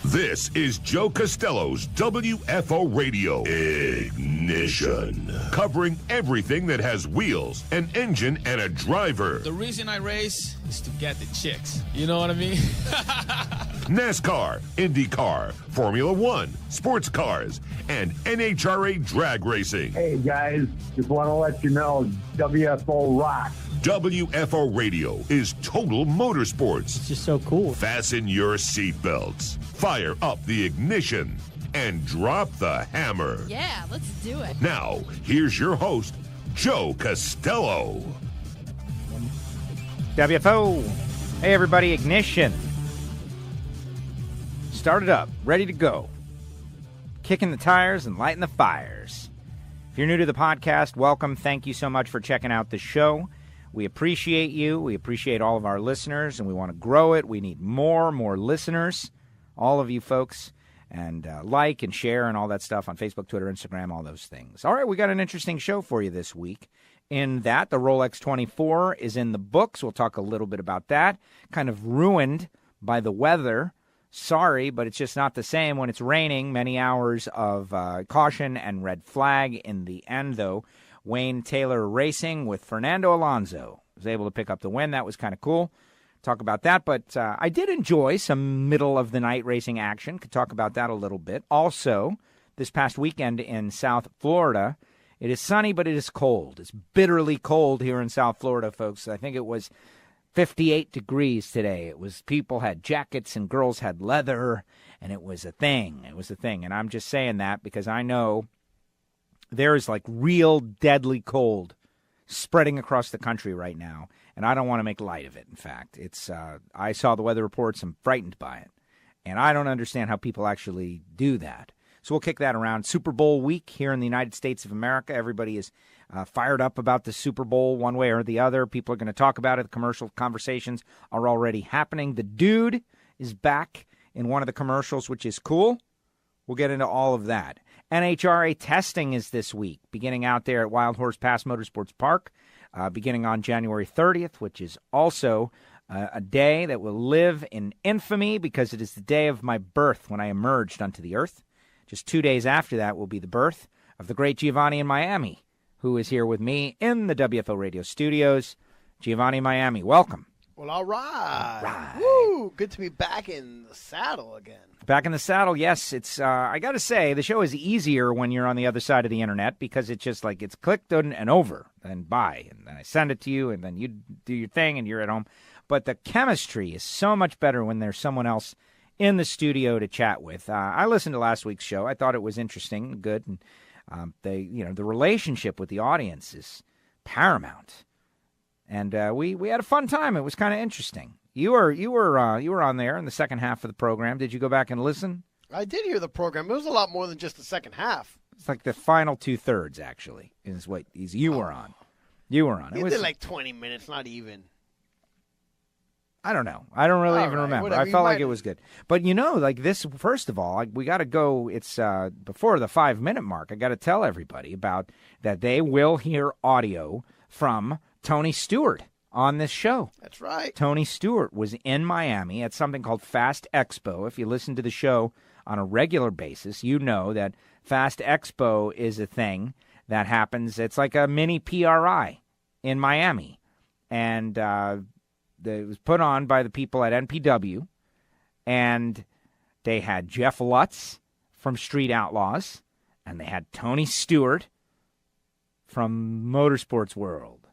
This is Joe Castello's WFO Radio Ignition, covering everything that has wheels, an engine, and a driver. The reason I race is to get the chicks. You know what I mean? NASCAR, IndyCar, Formula One, sports cars, and NHRA drag racing. Hey guys, just want to let you know, WFO rocks. WFO Radio is total motorsports. It's just so cool. Fasten your seatbelts, fire up the ignition, and drop the hammer. Yeah, let's do it. Now, here's your host, Joe Castello. WFO. Hey, everybody, Ignition. Started up, ready to go. Kicking the tires and lighting the fires. If you're new to the podcast, welcome. Thank you so much for checking out the show. We appreciate you. We appreciate all of our listeners, and we want to grow it. We need more listeners, all of you folks, and like and share and all that stuff on Facebook, Twitter, Instagram, all those things. All right, we got an interesting show for you this week. In that, the Rolex 24 is in the books. We'll talk a little bit about that. Kind of ruined by the weather. Sorry, but it's just not the same when it's raining. Many hours of caution and red flag. In the end, though, Wayne Taylor Racing with Fernando Alonso was able to pick up the win. That was kind of cool. Talk about that, but I did enjoy some middle-of-the-night racing action. Could talk about that a little bit. Also, this past weekend in South Florida, it is sunny, but it is cold. It's bitterly cold here in South Florida, folks. I think it was 58 degrees today. It was people had jackets and girls had leather, and it was a thing. It was a thing, and I'm just saying that because I know there is like real deadly cold spreading across the country right now, and I don't want to make light of it. In fact, it's I saw the weather reports. I'm frightened by it, and I don't understand how people actually do that. So we'll kick that around. Super Bowl week here in the United States of America. Everybody is fired up about the Super Bowl one way or the other. People are going to talk about it. The commercial conversations are already happening. The dude is back in one of the commercials, which is cool. We'll get into all of that. NHRA Testing is this week, beginning out there at Wild Horse Pass Motorsports Park, beginning on January 30th, which is also a day that will live in infamy because it is the day of my birth when I emerged onto the earth. Just 2 days after that will be the birth of the great Giovanni in Miami, who is here with me in the WFO Radio studios. Giovanni Miami, welcome. Well, all right. All right. Woo! Good to be back in the saddle again. Back in the saddle, yes. It's I got to say, the show is easier when you're on the other side of the internet because it's just like it's clicked and over and bye. And then I send it to you, and then you do your thing, and you're at home. But the chemistry is so much better when there's someone else in the studio to chat with. I listened to last week's show. I thought it was interesting and good. And the relationship with the audience is paramount. And we had a fun time. It was kind of interesting. You were on there in the second half of the program. Did you go back and listen? I did hear the program. It was a lot more than just the second half. It's like the final 2/3, actually, is what you were on. You were on. It did like 20 minutes, not even. I don't know. I don't really All even right, remember. whatever. I felt like it was good. But, like this, first of all, we got to go. It's before the 5-minute mark. I got to tell everybody about that they will hear audio from Tony Stewart on this show. That's right. Tony Stewart was in Miami at something called Fast Expo. If you listen to the show on a regular basis, you know that Fast Expo is a thing that happens. It's like a mini PRI in Miami. And it was put on by the people at NPW, and they had Jeff Lutz from Street Outlaws, and they had Tony Stewart from Motorsports World.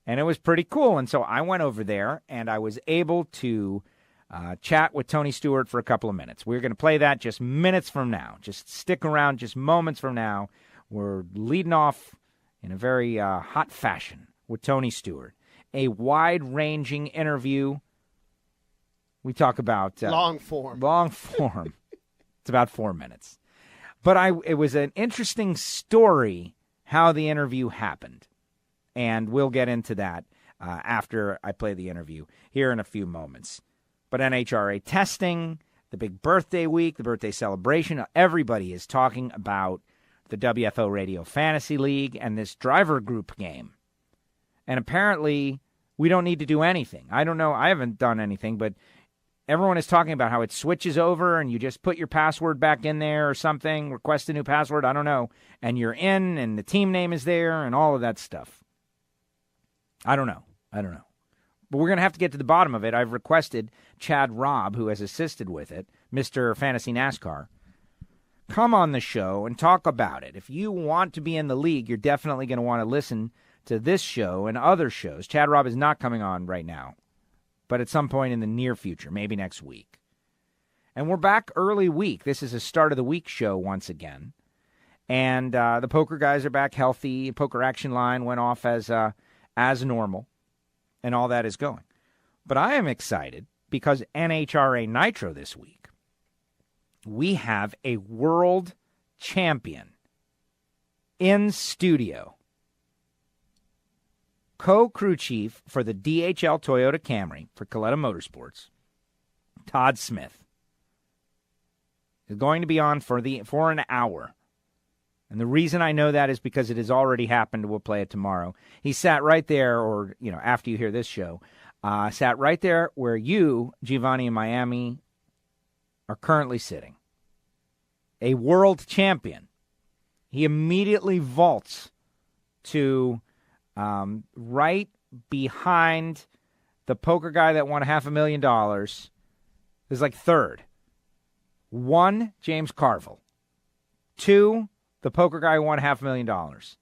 And it was pretty cool. And so I went over there, and I was able to chat with Tony Stewart for a couple of minutes. We're going to play that just minutes from now. Just stick around just moments from now. We're leading off in a very hot fashion with Tony Stewart. A wide-ranging interview. We talk about... long form. Long form. It's about 4 minutes. But it was an interesting story how the interview happened. And we'll get into that after I play the interview here in a few moments. But NHRA Testing, the big birthday week, the birthday celebration, everybody is talking about the WFO Radio Fantasy League and this driver group game. And apparently, we don't need to do anything. I don't know. I haven't done anything, but everyone is talking about how it switches over and you just put your password back in there or something, request a new password, I don't know, and you're in and the team name is there and all of that stuff. I don't know. But we're going to have to get to the bottom of it. I've requested Chad Robb, who has assisted with it, Mr. Fantasy NASCAR, come on the show and talk about it. If you want to be in the league, you're definitely going to want to listen to this show and other shows. Chad Robb is not coming on right now, but at some point in the near future, maybe next week. And we're back early week. This is a start of the week show once again. And the poker guys are back healthy. Poker Action Line went off as normal, and all that is going. But I am excited because NHRA Nitro this week, we have a world champion in studio. Co-crew chief for the DHL Toyota Camry for Castello Motorsports, Todd Smith, is going to be on for an hour. And the reason I know that is because it has already happened. We'll play it tomorrow. He sat right there, or, after you hear this show, sat right there where you, Giovanni, in Miami, are currently sitting. A world champion. He immediately vaults to right behind the poker guy that won $500,000. Is like third. 1, James Carville. 2, the poker guy who won $500,000.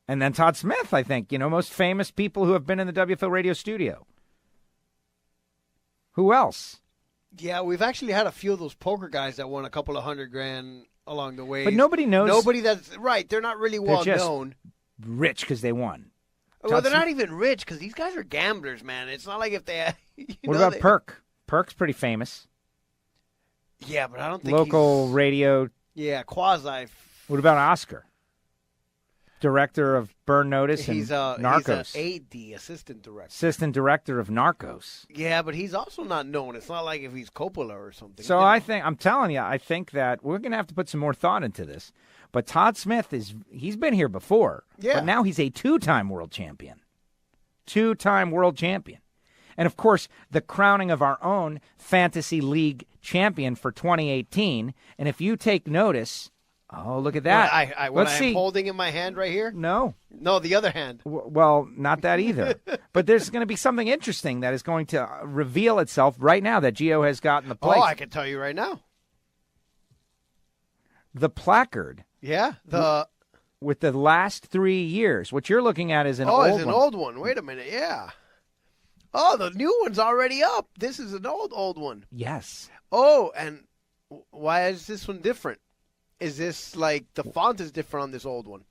And then Todd Smith, I think, most famous people who have been in the WFO radio studio. Who else? Yeah, we've actually had a few of those poker guys that won a couple of $100,000 along the way. But nobody knows. Nobody that's right. They're not really well known. Rich because they won. Well, they're not even rich because these guys are gamblers, man. It's not like if they. What about Perk? Perk's pretty famous. Yeah, but I don't think local radio. Yeah, quasi. What about Oscar? Director of Burn Notice and Narcos. He's AD, assistant director. Assistant director of Narcos. Yeah, but he's also not known. It's not like if he's Coppola or something. So I'm telling you, I think that we're going to have to put some more thought into this. But Todd Smith he's been here before. Yeah. But now he's a two-time world champion. Two-time world champion. And, of course, the crowning of our own Fantasy League champion for 2018. And if you take notice, oh, look at that. What I'm holding in my hand right here? No. No, the other hand. Well, not that either. But there's going to be something interesting that is going to reveal itself right now that Gio has got in the place. Oh, I can tell you right now. The placard. Yeah, with the last 3 years. What you're looking at is an old one. Oh, it's an old one. Wait a minute. Yeah. Oh, the new one's already up. This is an old one. Yes. Oh, and why is this one different? Is this like the font is different on this old one,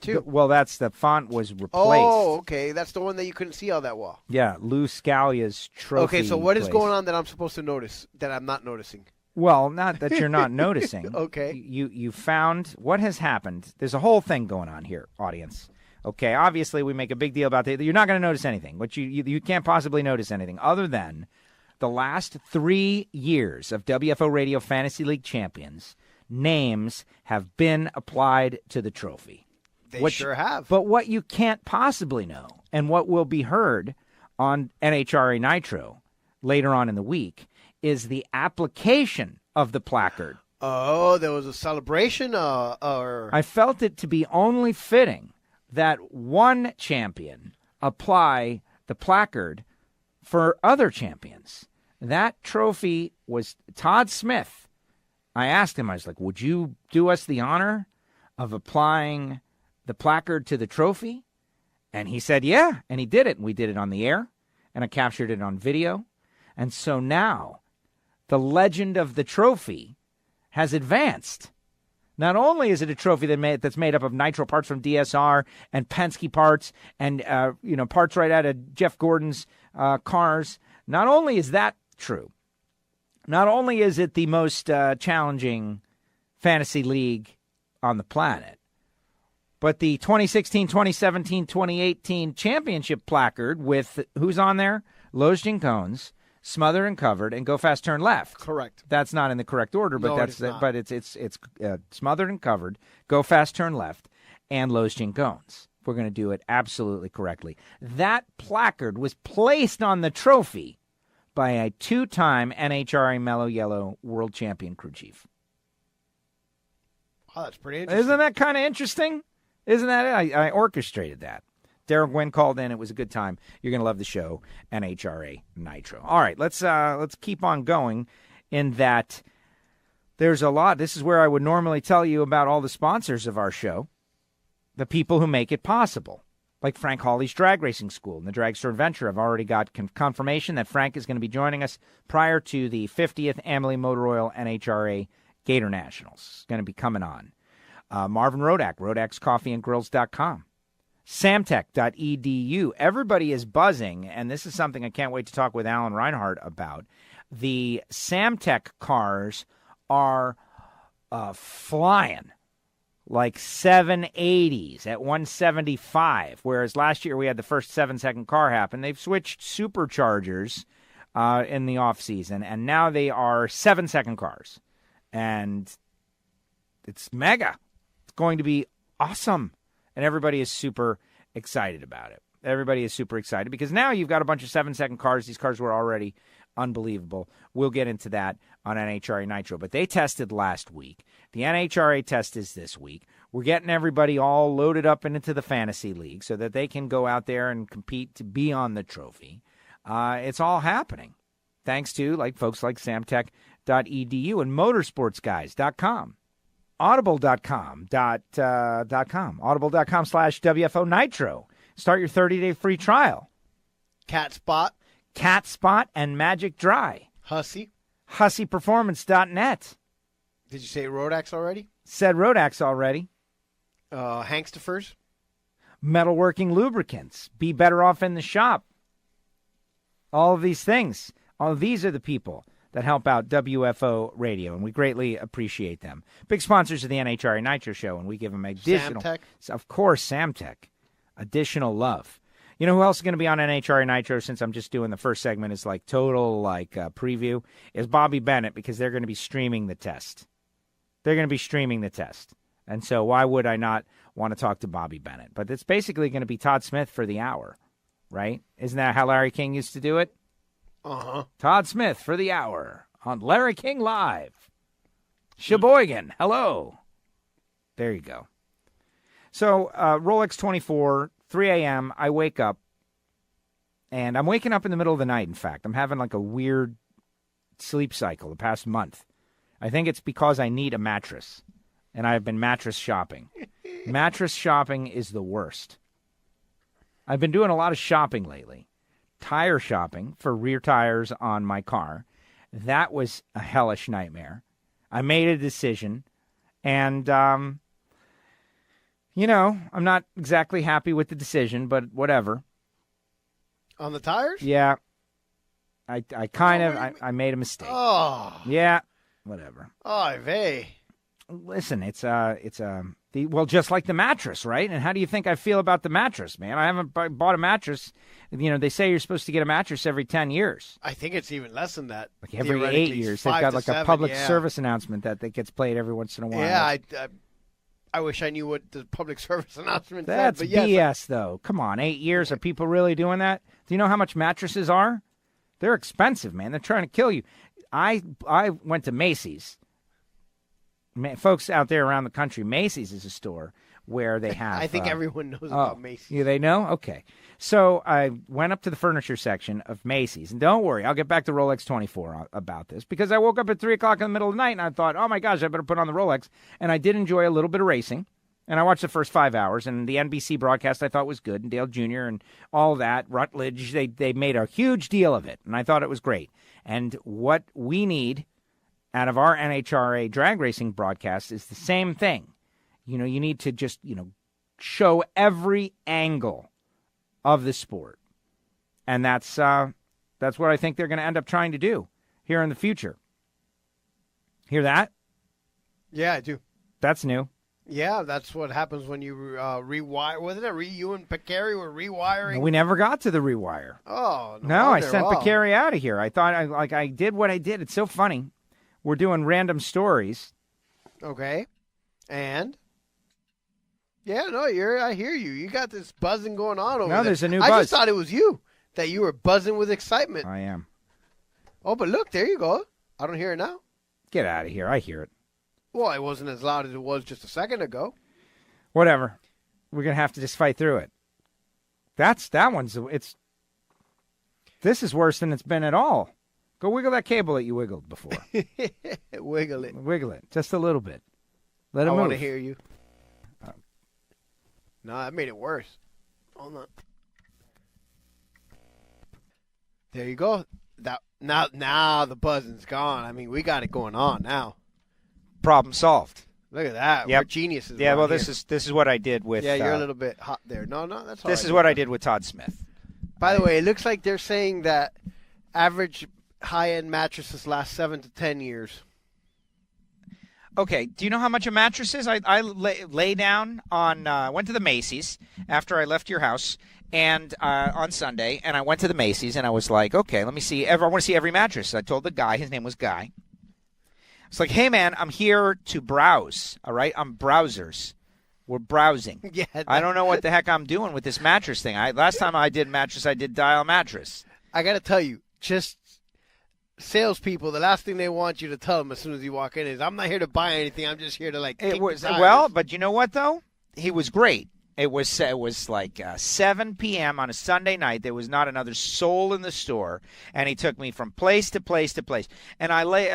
too? Well, the font was replaced. Oh, okay. That's the one that you couldn't see all that well. Yeah, Lou Scalia's trophy. Okay, so what is going on that I'm supposed to notice that I'm not noticing? Well, not that you're not noticing. Okay. You found what has happened. There's a whole thing going on here, audience. Okay, obviously we make a big deal about that. You're not going to notice anything. But you can't possibly notice anything other than the last 3 years of WFO Radio Fantasy League champions. Names have been applied to the trophy. They sure have. But what you can't possibly know, and what will be heard on NHRA Nitro later on in the week, is the application of the placard. Oh, there was a celebration? Or I felt it to be only fitting that one champion apply the placard for other champions. That trophy was Todd Smith. I asked him, I was like, would you do us the honor of applying the placard to the trophy? And he said, yeah, and he did it. And we did it on the air, and I captured it on video. And so now the legend of the trophy has advanced. Not only is it a trophy that's made up of nitro parts from DSR and Penske parts and parts right out of Jeff Gordon's cars, not only is that true, not only is it the most challenging fantasy league on the planet, but the 2016, 2017, 2018 championship placard with who's on there? Lowe's Gincones, Smother and Covered, and Go Fast Turn Left. Correct. That's not in the correct order, but it's Smothered and Covered, Go Fast Turn Left, and Lowe's Gincones. We're going to do it absolutely correctly. That placard was placed on the trophy by a 2-time NHRA Mellow Yellow World Champion crew chief. Oh, that's pretty interesting. Isn't that kind of interesting? Isn't that it? I orchestrated that. Daryl Gwynn called in. It was a good time. You're going to love the show, NHRA Nitro. All right, let's keep on going in that there's a lot. This is where I would normally tell you about all the sponsors of our show, the people who make it possible, like Frank Hawley's Drag Racing School and the Dragster Adventure. I've already got confirmation that Frank is going to be joining us prior to the 50th Amalie Motor Oil NHRA Gator Nationals. It's going to be coming on. Marvin Rodak, RodaksCoffeeandGrills.com. Samtech.edu. Everybody is buzzing, and this is something I can't wait to talk with Alan Reinhardt about. The Samtech cars are flying like 780s at 175, whereas last year we had the first 7-second car happen. They've switched superchargers in the offseason, and now they are 7-second cars. And it's mega. It's going to be awesome. And everybody is super excited about it. Everybody is super excited because now you've got a bunch of 7-second cars. These cars were already unbelievable. We'll get into that on NHRA Nitro. But they tested last week. The NHRA test is this week. We're getting everybody all loaded up into the Fantasy League so that they can go out there and compete to be on the trophy. It's all happening thanks to folks like Samtech.edu and Motorsportsguys.com. Audible.com. Audible.com/WFO Nitro. Start your 30-day free trial. Cat Spot and Magic Dry. Hussy. HussyPerformance.net. Did you say Rodax already? Said Rodax already. Hankstafers. Metalworking Lubricants. Be better off in the shop. All of these things. All of these are the people that help out WFO Radio, and we greatly appreciate them. Big sponsors of the NHRA Nitro Show, and we give them additional... Samtech. Of course, Samtech. Additional love. You know who else is going to be on NHRA Nitro, since I'm just doing the first segment is total preview, is Bobby Bennett, because they're going to be streaming the test. They're going to be streaming the test. And so why would I not want to talk to Bobby Bennett? But it's basically going to be Todd Smith for the hour, right? Isn't that how Larry King used to do it? Uh-huh. Todd Smith for the hour on Larry King Live. Sheboygan, hello. There you go. So, Rolex 24, 3 a.m., I wake up, and I'm waking up in the middle of the night, in fact. I'm having a weird sleep cycle the past month. I think it's because I need a mattress, and I've been mattress shopping. Mattress shopping is the worst. I've been doing a lot of shopping lately. Tire shopping for rear tires on my car. That was a hellish nightmare. I made a decision, and, I'm not exactly happy with the decision, but whatever. On the tires? Yeah. I made a mistake. Oh. Yeah, whatever. Oh, vey. Listen, just like the mattress, right? And how do you think I feel about the mattress, man? I haven't bought a mattress. They say you're supposed to get a mattress every 10 years. I think it's even less than that. Every 8 years. They've got a public service announcement that gets played every once in a while. Yeah, I wish I knew what the public service announcement said. That's BS, though. Come on, 8 years. Are people really doing that? Do you know how much mattresses are? They're expensive, man. They're trying to kill you. I went to Macy's. Folks out there around the country, Macy's is a store where they have... I think everyone knows about Macy's. Yeah, they know? Okay. So I went up to the furniture section of Macy's. And don't worry, I'll get back to Rolex 24 about this. Because I woke up at 3 o'clock in the middle of the night and I thought, oh my gosh, I better put on the Rolex. And I did enjoy a little bit of racing. And I watched the first 5 hours. And the NBC broadcast I thought was good. And Dale Jr. and all that, Rutledge, they made a huge deal of it. And I thought it was great. And what we need out of our NHRA drag racing broadcast is the same thing. You need to just, show every angle of the sport. And that's what I think they're going to end up trying to do here in the future. Hear that? Yeah, I do. That's new. Yeah, that's what happens when you rewire. Wasn't it you and Picari were rewiring? No, we never got to the rewire. Oh, no, I sent Picari out of here. I thought I did what I did. It's so funny. We're doing random stories. Okay. And? Yeah, no, I hear you. You got this buzzing going on over there. No, there's a new buzz. I just thought it was you, that you were buzzing with excitement. I am. Oh, but look, there you go. I don't hear it now. Get out of here. I hear it. Well, it wasn't as loud as it was just a second ago. Whatever. We're going to have to just fight through it. This is worse than it's been at all. Go wiggle that cable that you wiggled before. Wiggle it. Wiggle it. Just a little bit. Let it move. I want to hear you. No, that made it worse. Hold on. There you go. Now the buzzing's gone. I mean, we got it going on now. Problem solved. Look at that. Yep. We're geniuses. Yeah, well, this is what I did with. Yeah, you're a little bit hot there. No, that's all This right. is what I did with Todd Smith. By the way, it looks like they're saying that average high-end mattresses last 7 to 10 years. Okay, do you know how much a mattress is? I lay down on, went to the Macy's after I left your house and on Sunday, and I went to the Macy's, and I was like, okay, let me see. I want to see every mattress. I told the guy, his name was Guy. It's like, hey, man, I'm here to browse, all right? I'm browsers. We're browsing. Yeah, I don't know what the heck I'm doing with this mattress thing. Last time I did mattress, I did dial mattress. I got to tell you, just salespeople, the last thing they want you to tell them as soon as you walk in is, I'm not here to buy anything. I'm just here to, like, It was well, but you know what, though? He was great. It was like 7 p.m. on a Sunday night. There was not another soul in the store, and he took me from place to place to place. And I lay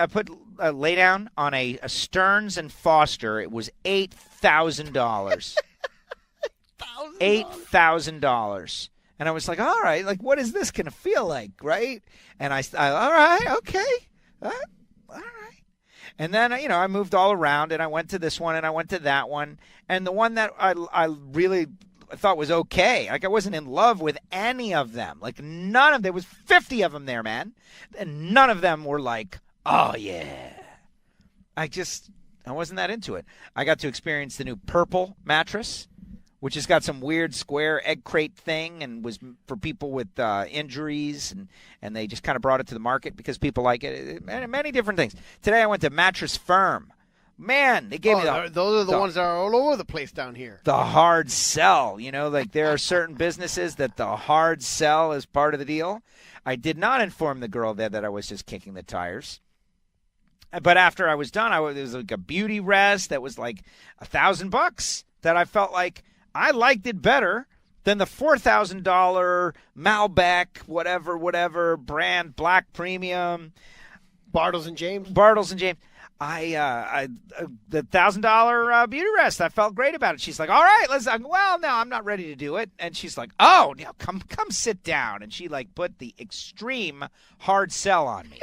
down on a Stearns and Foster. It was $8,000. $8,000. And I was like, all right, like, what is this going to feel like, right? And I all right, okay, all right. And then, I moved all around, and I went to this one, and I went to that one. And the one that I really thought was okay, like I wasn't in love with any of them. Like none of, there was 50 of them there, man. And none of them were like, oh, yeah. I wasn't that into it. I got to experience the new purple mattress, which has got some weird square egg crate thing and was for people with injuries, and they just kind of brought it to the market because people like it. Many different things. Today I went to Mattress Firm. Man, they gave me those are the ones that are all over the place down here. The hard sell. Like there are certain businesses that the hard sell is part of the deal. I did not inform the girl there that I was just kicking the tires. But after I was done, there was like a beauty rest that was like $1,000 that I felt like I liked it better than the $4,000 Malbec, whatever brand, black premium. Bartles and James. The $1,000 beauty rest. I felt great about it. She's like, all right, well, no, I'm not ready to do it. And she's like, oh, no, come sit down. And she like put the extreme hard sell on me.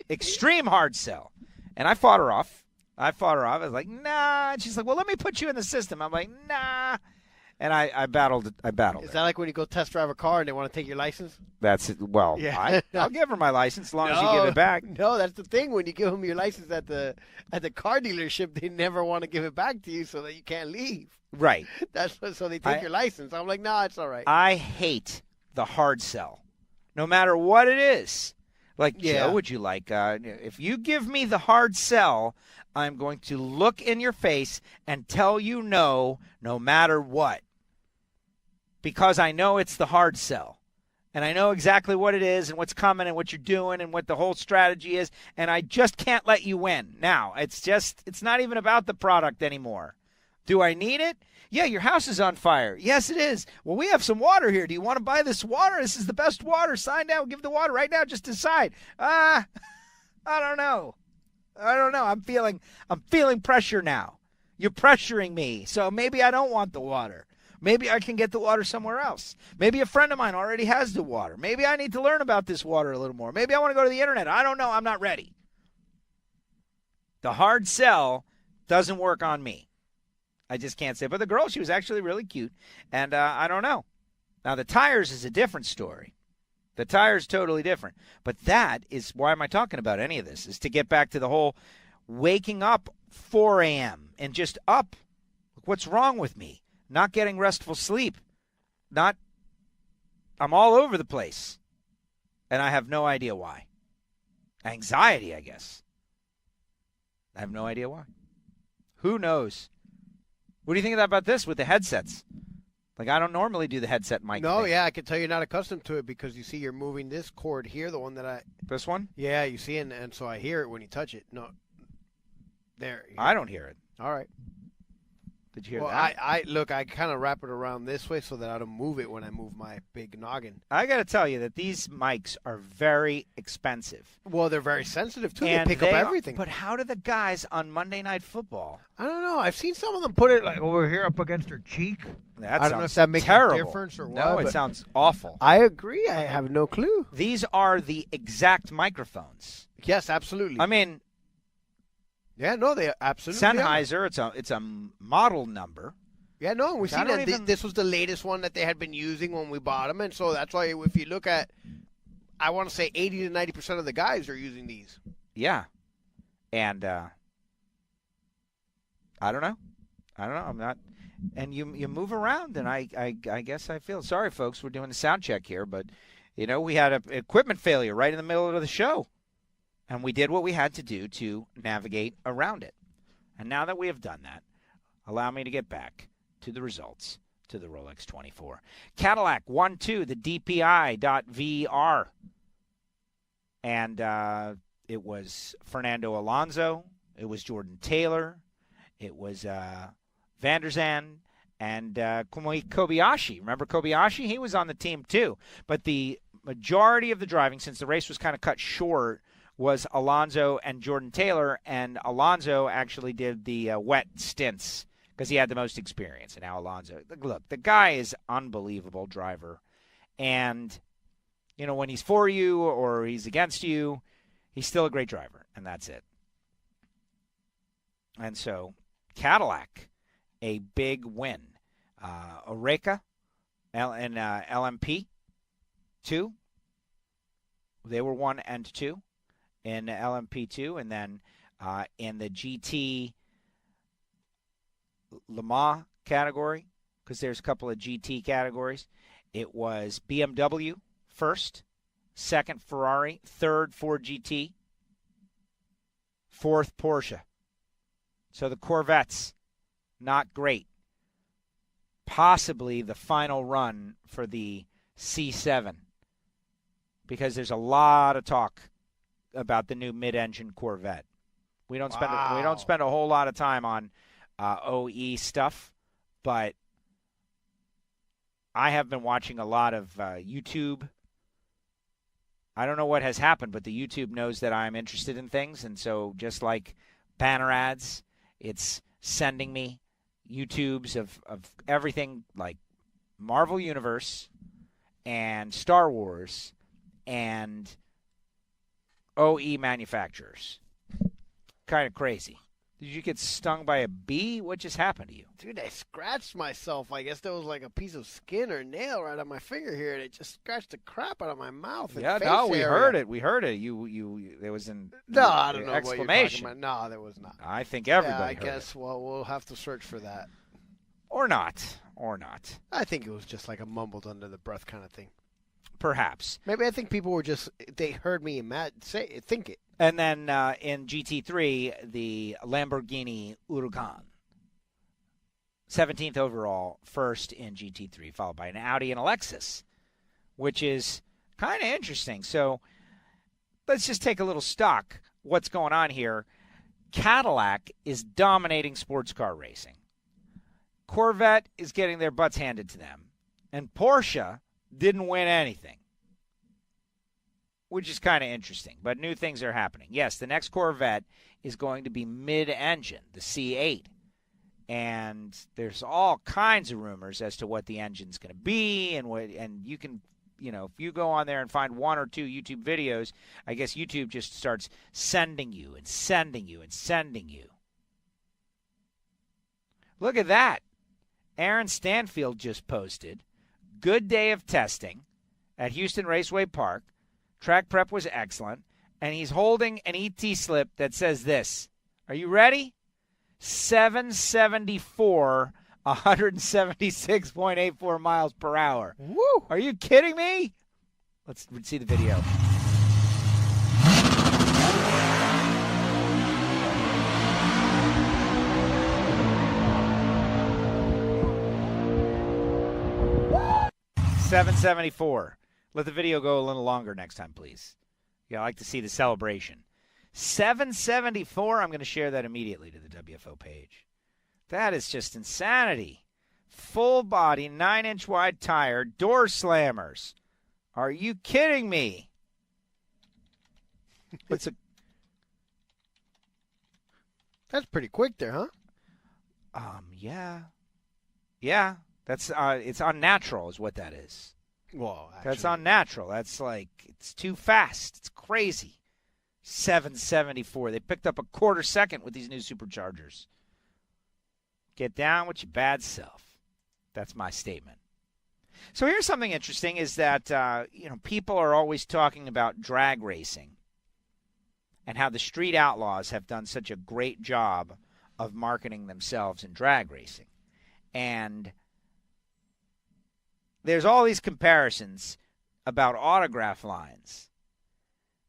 Extreme hard sell. And I fought her off. I was like, nah. And she's like, well, let me put you in the system. I'm like, nah. And I battled. Is that like when you go test drive a car and they want to take your license? That's it. Well, yeah. I'll give her my license as long as you give it back. No, that's the thing. When you give them your license at the car dealership, they never want to give it back to you so that you can't leave. Right. So they take your license. I'm like, nah, it's all right. I hate the hard sell, no matter what it is. Like, Joe, would you like, if you give me the hard sell, I'm going to look in your face and tell you no matter what. Because I know it's the hard sell. And I know exactly what it is and what's coming and what you're doing and what the whole strategy is. And I just can't let you win. Now, it's not even about the product anymore. Do I need it? Yeah, your house is on fire. Yes, it is. Well, we have some water here. Do you want to buy this water? This is the best water. Sign down. Give the water right now. Just decide. I don't know. I'm feeling pressure now. You're pressuring me. So maybe I don't want the water. Maybe I can get the water somewhere else. Maybe a friend of mine already has the water. Maybe I need to learn about this water a little more. Maybe I want to go to the internet. I don't know. I'm not ready. The hard sell doesn't work on me. I just can't say. But the girl, she was actually really cute. And I don't know. Now, the tires is a different story. The tire's totally different. But that is, why am I talking about any of this? Is to get back to the whole waking up 4 a.m. and just up. What's wrong with me? Not getting restful sleep. I'm all over the place. And I have no idea why. Anxiety, I guess. I have no idea why. Who knows? What do you think about this with the headsets? Like, I don't normally do the headset mic No, thing. yeah, I can tell you're not accustomed to it because you see you're moving this cord here, the one that I... This one? Yeah, you see, and so I hear it when you touch it. No. There. I don't hear it. All right. Did you hear Well, that? I kind of wrap it around this way so that I don't move it when I move my big noggin. I got to tell you that these mics are very expensive. Well, they're very sensitive, too. And they pick up everything. But how do the guys on Monday Night Football? I don't know. I've seen some of them put it like over here up against their cheek. That I don't know if sounds that makes terrible. a difference or what. No, it but sounds awful. I agree. I have no clue. These are the exact microphones. Yes, absolutely. I mean, yeah, no, they absolutely are. Sennheiser, it's a model number. Yeah, no, we've I seen don't that. even- This was the latest one that they had been using when we bought them, and so that's why if you look at, I want to say 80 to 90% of the guys are using these. Yeah. And I don't know. I'm not. And you move around, and I guess I feel sorry, folks. We're doing the sound check here, but we had an equipment failure right in the middle of the show, and we did what we had to do to navigate around it. And now that we have done that, allow me to get back to the results, to the Rolex 24. Cadillac 1-2, the DPI.VR. And it was Fernando Alonso. It was Jordan Taylor. It was Van der Zandt and Kobayashi. Remember Kobayashi? He was on the team too. But the majority of the driving, since the race was kind of cut short, was Alonso and Jordan Taylor. And Alonso actually did the wet stints because he had the most experience. And now Alonso, look, the guy is unbelievable driver. And, when he's for you or he's against you, he's still a great driver. And that's it. And so, Cadillac, a big win. Oreca and LMP, 2. They were 1 and 2 in LMP2. And then in the GT Le Mans category, because there's a couple of GT categories, it was BMW first, second Ferrari, third Ford GT, fourth Porsche. So the Corvettes, not great. Possibly the final run for the C7, because there's a lot of talk about the new mid-engine Corvette. We don't spend a whole lot of time on OE stuff, but I have been watching a lot of YouTube. I don't know what has happened, but the YouTube knows that I'm interested in things, and so just like banner ads, it's sending me YouTubes of everything like Marvel Universe and Star Wars and OE manufacturers. Kind of crazy. Did you get stung by a bee? What just happened to you? Dude, I scratched myself. I guess there was like a piece of skin or nail right on my finger here, and it just scratched the crap out of my mouth. And Yeah, face no, we area. heard it. We heard it. You there was an No, I don't know exclamation. what you're talking about. No, there was not. I think everybody I heard guess. it. Well, we'll have to search for that. Or not. I think it was just like a mumbled under the breath kind of thing. Perhaps. Maybe I think people were just they heard me think it. And then in GT3, the Lamborghini Huracan. 17th overall, first in GT3, followed by an Audi and a Lexus, which is kind of interesting. So let's just take a little stock. What's going on here? Cadillac is dominating sports car racing. Corvette is getting their butts handed to them. And Porsche didn't win anything, which is kind of interesting. But new things are happening. Yes, the next Corvette is going to be mid-engine, the C8. And there's all kinds of rumors as to what the engine's going to be. And you can, if you go on there and find 1 or 2 YouTube videos, I guess YouTube just starts sending you and sending you and sending you. Look at that. Aaron Stanfield just posted, good day of testing at Houston Raceway Park. Track prep was excellent, and he's holding an ET slip that says this. Are you ready? 774, 176.84 miles per hour. Woo! Are you kidding me? Let's see the video. 774. Let the video go a little longer next time, please. Yeah, I like to see the celebration. 774. I'm going to share that immediately to the WFO page. That is just insanity. Full body, 9-inch wide tire, door slammers. Are you kidding me? That's pretty quick there, huh? Yeah. Yeah. That's it's unnatural is what that is. Well, actually, That's unnatural. That's like, it's too fast. It's crazy. 774. They picked up a quarter second with these new superchargers. Get down with your bad self. That's my statement. So here's something interesting is that, people are always talking about drag racing and how the Street Outlaws have done such a great job of marketing themselves in drag racing. And there's all these comparisons about autograph lines.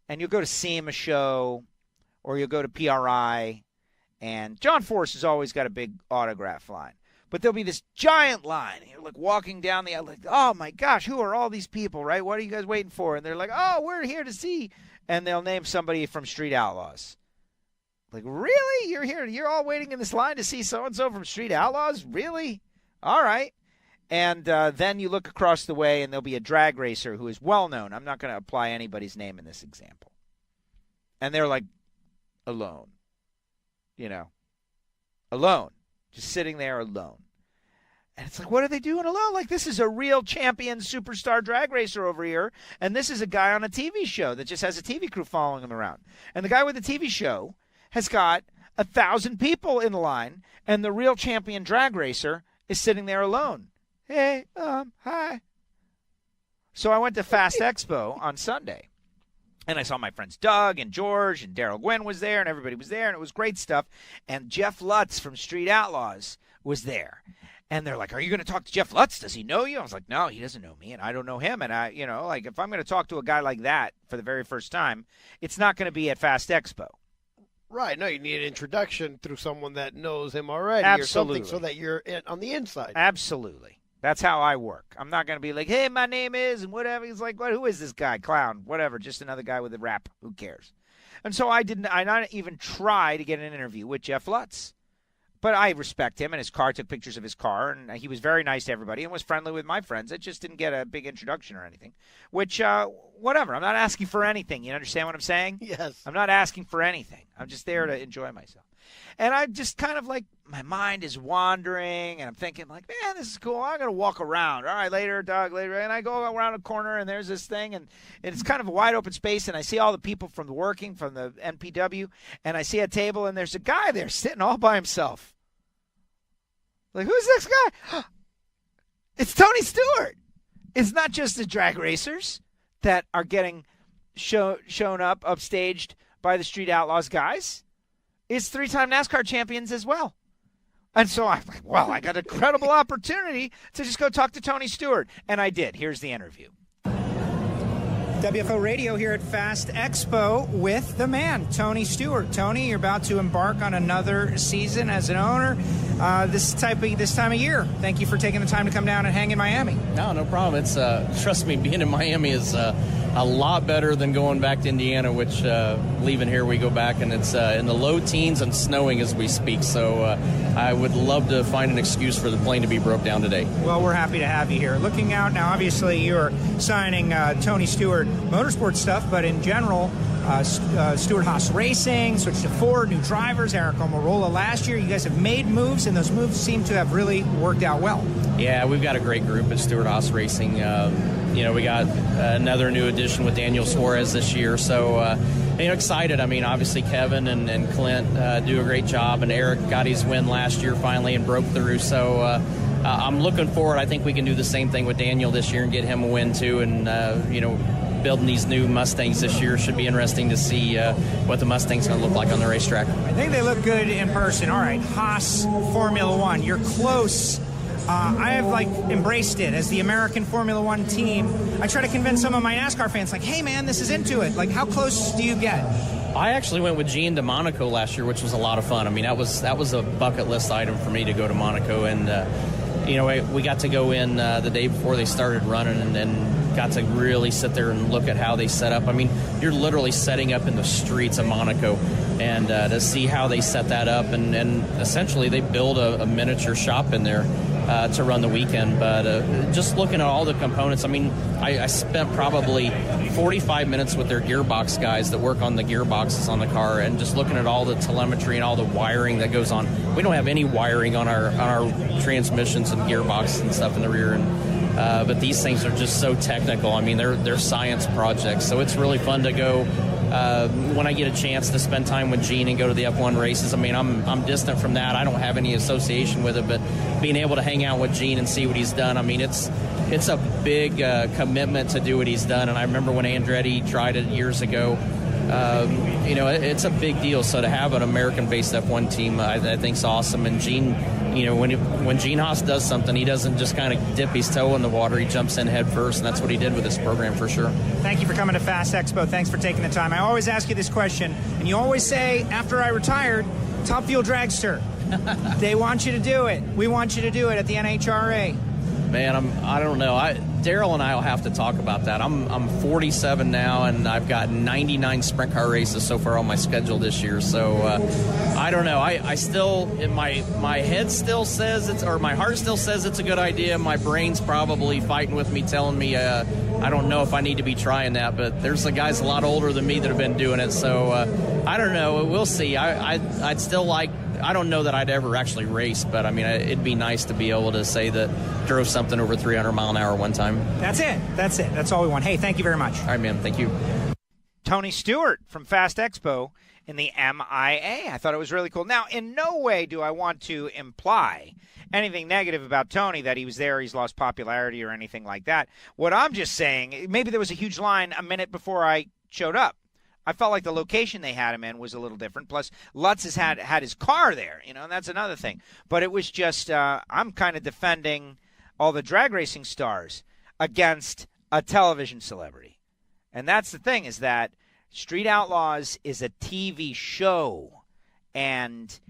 And you'll go to SEMA show or you'll go to PRI, and John Force has always got a big autograph line. But there'll be this giant line. You're like walking down the aisle, like, oh my gosh, who are all these people, right? What are you guys waiting for? And they're like, oh, we're here to see. And they'll name somebody from Street Outlaws. Like, really? You're here? You're all waiting in this line to see so-and-so from Street Outlaws? Really? All right. And then you look across the way, and there'll be a drag racer who is well-known. I'm not going to apply anybody's name in this example. And they're like, alone. Alone. Just sitting there alone. And it's like, what are they doing alone? Like, this is a real champion superstar drag racer over here, and this is a guy on a TV show that just has a TV crew following him around. And the guy with the TV show has got 1,000 people in the line, and the real champion drag racer is sitting there alone. Hey, hi. So I went to Fast Expo on Sunday, and I saw my friends Doug and George, and Daryl Gwynn was there, and everybody was there, and it was great stuff. And Jeff Lutz from Street Outlaws was there. And they're like, are you going to talk to Jeff Lutz? Does he know you? I was like, no, he doesn't know me, and I don't know him. And if I'm going to talk to a guy like that for the very first time, it's not going to be at Fast Expo. Right. No, you need an introduction through someone that knows him already. Absolutely. Or something so that you're on the inside. Absolutely. That's how I work. I'm not going to be like, hey, my name is, and whatever. He's like, what? Who is this guy? Clown. Whatever. Just another guy with a rap. Who cares? And so I not even try to get an interview with Jeff Lutz. But I respect him, and his car, took pictures of his car, and he was very nice to everybody and was friendly with my friends. It just didn't get a big introduction or anything, which, whatever. I'm not asking for anything. You understand what I'm saying? Yes. I'm not asking for anything. I'm just there to enjoy myself. And I just kind of like, my mind is wandering, and I'm thinking like, man, this is cool. I'm going to walk around. All right, later, Doug, later. And I go around a corner, and there's this thing, and it's kind of a wide open space, and I see all the people from the NPW, and I see a table, and there's a guy there sitting all by himself. Like, who's this guy? It's Tony Stewart. It's not just the drag racers that are getting shown up, upstaged by the Street Outlaws guys. It's 3-time NASCAR champions as well. And so I'm like, well, I got a credible opportunity to just go talk to Tony Stewart. And I did. Here's the interview. WFO Radio here at Fast Expo with the man, Tony Stewart. Tony, you're about to embark on another season as an owner this time of year. Thank you for taking the time to come down and hang in Miami. No problem. It's trust me, being in Miami is a lot better than going back to Indiana, which leaving here we go back and it's in the low teens and snowing as we speak. So I would love to find an excuse for the plane to be broke down today. Well, we're happy to have you here. Looking out now, obviously you're signing Tony Stewart motorsport stuff, but in general, Stewart Haas Racing switched to 4 new drivers. Eric Almirola last year. You guys have made moves, and those moves seem to have really worked out well. Yeah, we've got a great group at Stewart Haas Racing. We got another new addition with Daniel Suarez this year, so excited. I mean, obviously Kevin and Clint do a great job, and Eric got his win last year finally and broke through. So I'm looking forward. I think we can do the same thing with Daniel this year and get him a win too, and building these new Mustangs this year should be interesting to see what the Mustang's going to look like on the racetrack. I think they look good in person. All right, Haas Formula One, you're close. I have embraced it as the American Formula One team. I try to convince some of my NASCAR fans, hey man, this is into it. How close do you get? I actually went with Gene to Monaco last year, which was a lot of fun. I mean, that was a bucket list item for me to go to Monaco, and we got to go in the day before they started running and then got to really sit there and look at how they set up. I mean, you're literally setting up in the streets of Monaco, and to see how they set that up, and essentially they build a miniature shop in there to run the weekend. But just looking at all the components, I mean, I spent probably 45 minutes with their gearbox guys that work on the gearboxes on the car, and just looking at all the telemetry and all the wiring that goes on. We don't have any wiring on our transmissions and gearboxes and stuff in the rear, but these things are just so technical. I mean, they're science projects, so it's really fun to go. When I get a chance to spend time with Gene and go to the F1 races, I mean, I'm distant from that. I don't have any association with it, but being able to hang out with Gene and see what he's done, I mean, it's a big commitment to do what he's done. And I remember when Andretti tried it years ago. It's a big deal. So to have an American-based F1 team, I think is awesome. And Gene, when Gene Haas does something, he doesn't just kind of dip his toe in the water. He jumps in head first, and that's what he did with this program for sure. Thank you for coming to Fast Expo. Thanks for taking the time. I always ask you this question, and you always say, after I retired, Top Fuel Dragster. They want you to do it. We want you to do it at the NHRA. Man, I don't know. Daryl and I will have to talk about that. I'm 47 now, and I've got 99 sprint car races so far on my schedule this year. So I don't know. I still, my head still says my heart still says it's a good idea. My brain's probably fighting with me, telling me I don't know if I need to be trying that. But there's the guys a lot older than me that have been doing it. So I don't know. We'll see. I'd still like. I don't know that I'd ever actually race, but I mean, it'd be nice to be able to say that drove something over 300 mile an hour one time. That's it. That's all we want. Hey, thank you very much. All right, man. Thank you. Tony Stewart from Fast Expo in the MIA. I thought it was really cool. Now, in no way do I want to imply anything negative about Tony, that he was there, he's lost popularity or anything like that. What I'm just saying, maybe there was a huge line a minute before I showed up. I felt like the location they had him in was a little different. Plus, Lutz has had his car there, and that's another thing. But it was just, I'm kind of defending all the drag racing stars against a television celebrity. And that's the thing, is that Street Outlaws is a TV show. And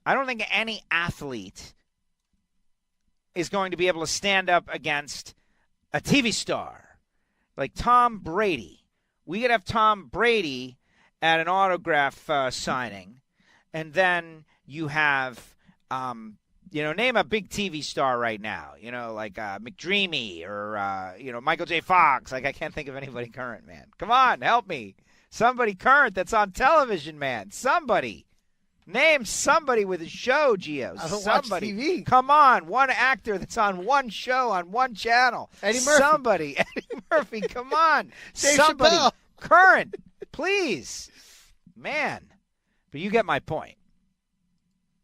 I don't think any athlete is going to be able to stand up against a TV star like Tom Brady. We could have Tom Brady at an autograph signing, and then you have, name a big TV star right now, like McDreamy or, Michael J. Fox. Like, I can't think of anybody current, man. Come on, help me. Somebody current that's on television, man. Somebody. Name somebody with a show, Gio. I don't somebody. watch TV. Come on, one actor that's on one show on one channel. Eddie Murphy. Somebody. Eddie Murphy, come on. Dave Somebody Chappelle. current, please. Man. But you get my point.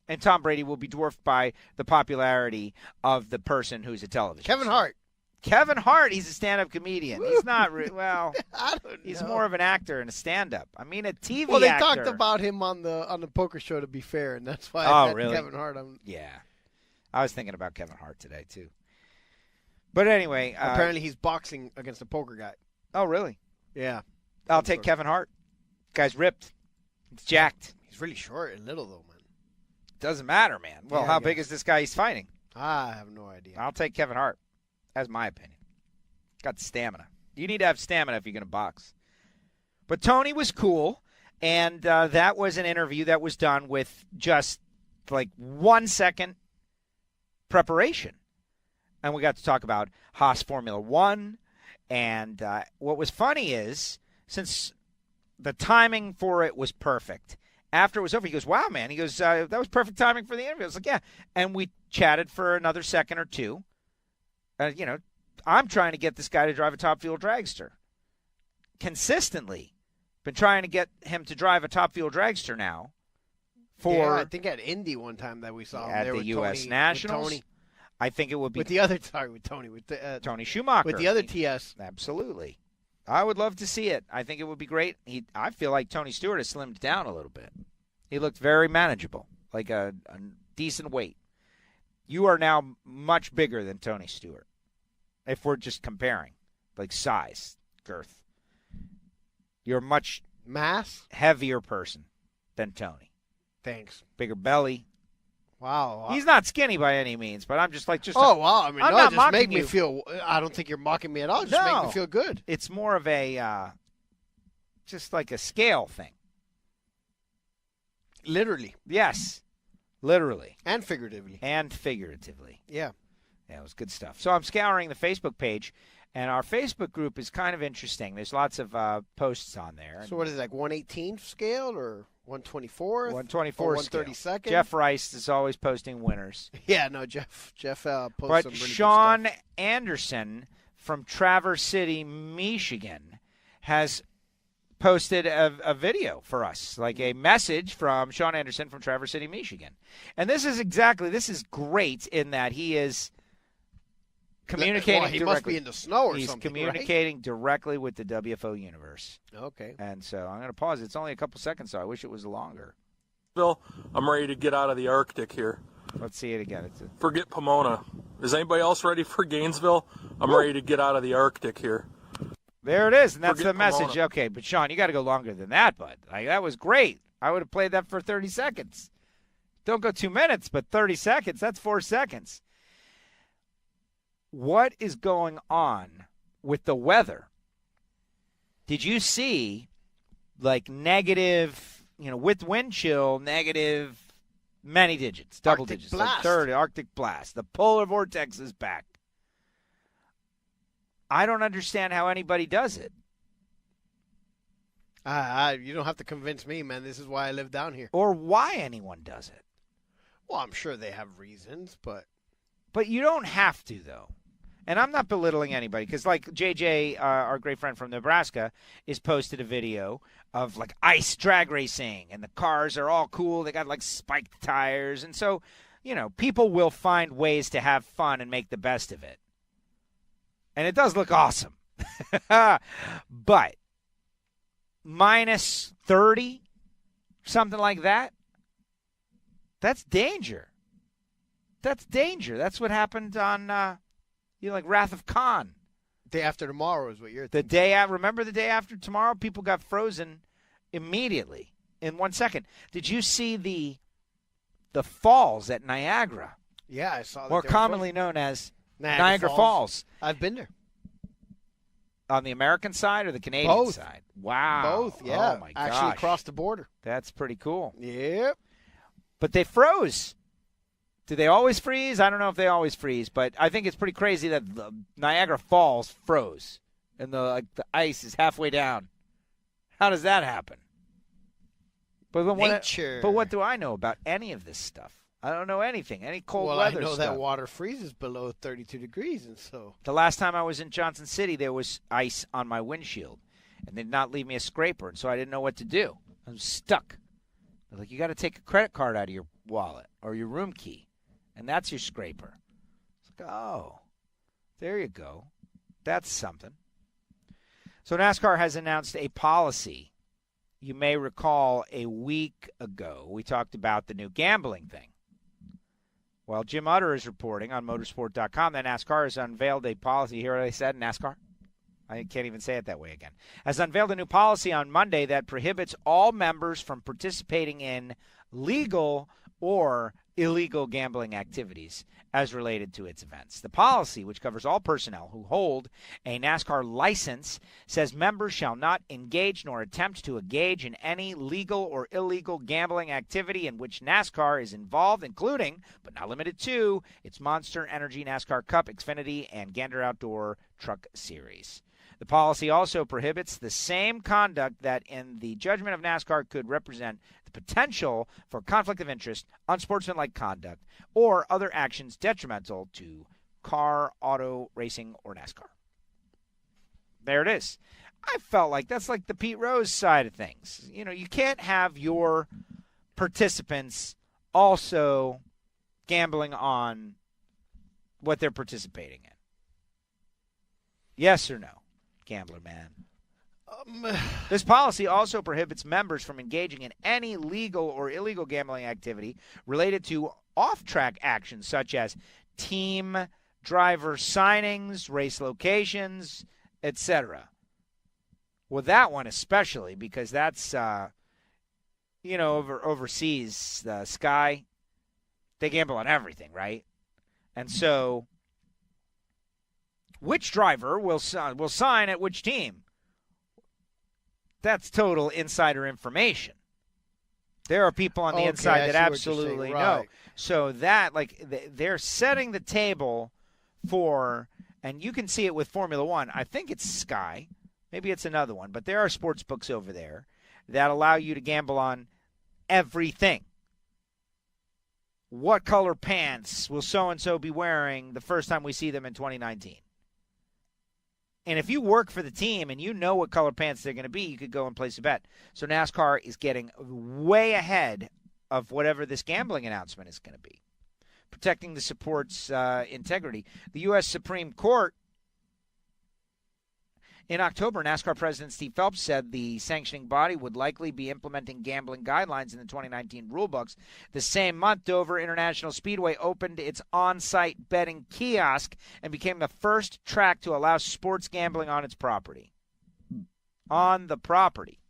And Tom Brady will be dwarfed by the popularity of the person who's a television Kevin star. Hart. Kevin Hart, he's a stand-up comedian. He's not, well, I don't know. he's more of an actor and a stand-up. I mean, a TV actor. Well, they talked about him on the poker show, to be fair, and that's why I had really? Kevin Hart on. Yeah. I was thinking about Kevin Hart today, too. But anyway. Apparently he's boxing against a poker guy. Oh, really? Yeah. I'll take Kevin Hart. Guy's ripped. He's jacked. He's really short and little, though, man. Doesn't matter, man. Well, Yeah, how I big guess. is this guy he's fighting? I have no idea. I'll take Kevin Hart. That's my opinion. Got stamina. You need to have stamina if you're going to box. But Tony was cool, and that was an interview that was done with just like 1 second preparation. And we got to talk about Haas Formula One. And what was funny is, since the timing for it was perfect, after it was over, he goes, wow, man. He goes, that was perfect timing for the interview. I was like, yeah. And we chatted for another second or two. I'm trying to get this guy to drive a Top Fuel dragster. Consistently. Been trying to get him to drive a Top Fuel dragster now. I think at Indy one time that we saw him at there the with U.S. Tony, Nationals. with Tony. I think it would be With the other, sorry, with Tony. With the, Tony Schumacher. With the other TS. Absolutely. I would love to see it. I think it would be great. I feel like Tony Stewart has slimmed down a little bit. He looked very manageable, like a decent weight. You are now much bigger than Tony Stewart, if we're just comparing, like size, girth. You're a much mass heavier person than Tony. Thanks. Bigger belly, Wow. He's not skinny by any means, but I'm just like Oh, wow. I mean, I'm no, not just make mocking me you. feel. I don't think you're mocking me at all. Just make me feel good. It's more of a just like a scale thing. Literally. Yes, literally And figuratively. Yeah, it was good stuff. So I'm scouring the Facebook page, and our Facebook group is kind of interesting. There's lots of posts on there. So what is it, like 1/18 scale or 1/24? 1/24 1/32? Jeff Rice is always posting winners. Yeah, no, Jeff posts some But really Sean good stuff. Anderson from Traverse City, Michigan, has posted a video for us, like a message from Sean Anderson from Traverse City, Michigan. And this is great in that he is communicating Well, he directly. must be in the snow or He's something, communicating directly with the WFO universe. Okay. And so I'm going to pause. It's only a couple seconds, so I wish it was longer. Bill, I'm ready to get out of the Arctic here. Let's see it again. Forget Pomona. Is anybody else ready for Gainesville? I'm ready to get out of the Arctic here. There it is, and that's Forget the message. Pomona. Okay, but Sean, you got to go longer than that, bud. Like, that was great. I would have played that for 30 seconds. Don't go 2 minutes, but 30 seconds, that's 4 seconds. What is going on with the weather? Did you see, like, negative, with wind chill, negative many digits, double Arctic digits, blast. like 30, Arctic blast. The polar vortex is back. I don't understand how anybody does it. You don't have to convince me, man. This is why I live down here. Or why anyone does it. Well, I'm sure they have reasons, but you don't have to, though. And I'm not belittling anybody because, like, JJ, our great friend from Nebraska, is posted a video of, like, ice drag racing, and the cars are all cool. They got, like, spiked tires. And so, people will find ways to have fun and make the best of it. And it does look awesome. But minus 30, something like that, that's danger. That's danger. That's what happened on, like Wrath of Khan. day after tomorrow is what you're The day remember the day after tomorrow? People got frozen immediately in 1 second. Did you see the falls at Niagara? Yeah, I saw that. More commonly known as Niagara Falls. I've been there. On the American side or the Canadian Both. side? Wow. Both, yeah. Oh, my gosh. Actually crossed the border. That's pretty cool. Yep. But they froze. Do they always freeze? I don't know if they always freeze, but I think it's pretty crazy that the Niagara Falls froze and the ice is halfway down. How does that happen? But Nature. But what do I know about any of this stuff? I don't know anything. Any cold well, weather I know stuff. that water freezes below 32 degrees, and so The last time I was in Johnson City, there was ice on my windshield, and they did not leave me a scraper, and so I didn't know what to do. I was stuck. They're like, you got to take a credit card out of your wallet or your room key, and that's your scraper. It's like, oh, there you go. That's something. So NASCAR has announced a policy. You may recall a week ago we talked about the new gambling thing. Well, Jim Utter is reporting on motorsport.com that NASCAR has unveiled a policy. Hear what I said, NASCAR? I can't even say it that way again. Has unveiled a new policy on Monday that prohibits all members from participating in legal or illegal gambling activities as related to its events. The policy, which covers all personnel who hold a NASCAR license, says members shall not engage nor attempt to engage in any legal or illegal gambling activity in which NASCAR is involved, including, but not limited to, its Monster Energy NASCAR Cup, Xfinity, and Gander Outdoor Truck Series. The policy also prohibits the same conduct that, in the judgment of NASCAR, could represent the potential for conflict of interest, unsportsmanlike conduct, or other actions detrimental to car, auto, racing, or NASCAR. There it is. I felt like that's like the Pete Rose side of things. You know, you can't have your participants also gambling on what they're participating in. Yes or no? Gambler man. This policy also prohibits members from engaging in any legal or illegal gambling activity related to off-track actions such as team driver signings, race locations, etc. Well, that one especially because that's, overseas, Sky, They gamble on everything, right? And so, which driver will sign at which team? That's total insider information. There are people on the inside that absolutely know. So that, they're setting the table for, and you can see it with Formula One. I think it's Sky. Maybe it's another one. But there are sports books over there that allow you to gamble on everything. What color pants will so-and-so be wearing the first time we see them in 2019? And if you work for the team and you know what color pants they're going to be, you could go and place a bet. So NASCAR is getting way ahead of whatever this gambling announcement is going to be, protecting the sport's integrity. The U.S. Supreme Court, in October, NASCAR President Steve Phelps said the sanctioning body would likely be implementing gambling guidelines in the 2019 rulebooks. The same month, Dover International Speedway opened its on-site betting kiosk and became the first track to allow sports gambling on its property. On the property.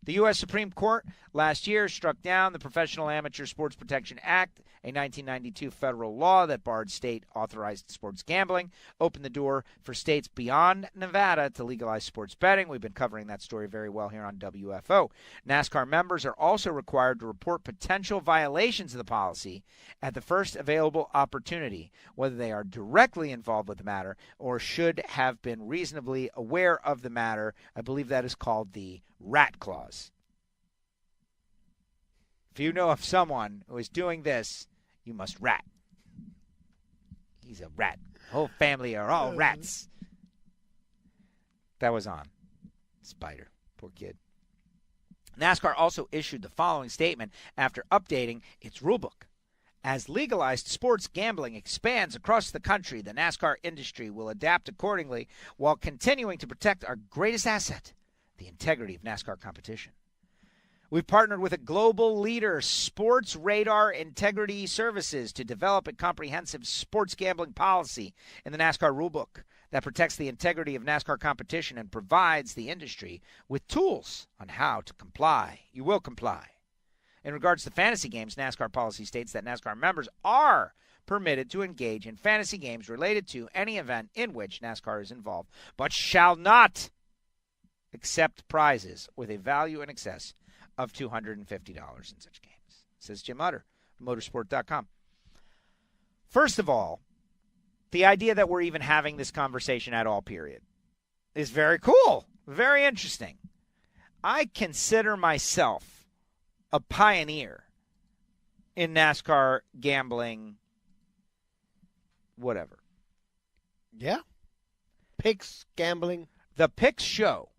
The U.S. Supreme Court last year struck down the Professional Amateur Sports Protection Act, a 1992 federal law that barred state-authorized sports gambling, opened the door for states beyond Nevada to legalize sports betting. We've been covering that story very well here on WFO. NASCAR members are also required to report potential violations of the policy at the first available opportunity, whether they are directly involved with the matter or should have been reasonably aware of the matter. I believe that is called the rat clause. If you know of someone who is doing this, you must rat. He's a rat. Whole family are all rats. That was on Spider. Poor kid. NASCAR also issued the following statement after updating its rulebook. As legalized sports gambling expands across the country, the NASCAR industry will adapt accordingly while continuing to protect our greatest asset, the integrity of NASCAR competition. We've partnered with a global leader, Sports Radar Integrity Services, to develop a comprehensive sports gambling policy in the NASCAR rulebook that protects the integrity of NASCAR competition and provides the industry with tools on how to comply. You will comply. In regards to fantasy games, NASCAR policy states that NASCAR members are permitted to engage in fantasy games related to any event in which NASCAR is involved, but shall not accept prizes with a value in excess of $250 in such games, says Jim Utter, motorsport.com. First of all, the idea that we're even having this conversation at all, period, is very cool, very interesting. I consider myself a pioneer in NASCAR gambling, whatever. Yeah. Picks, gambling. The Picks show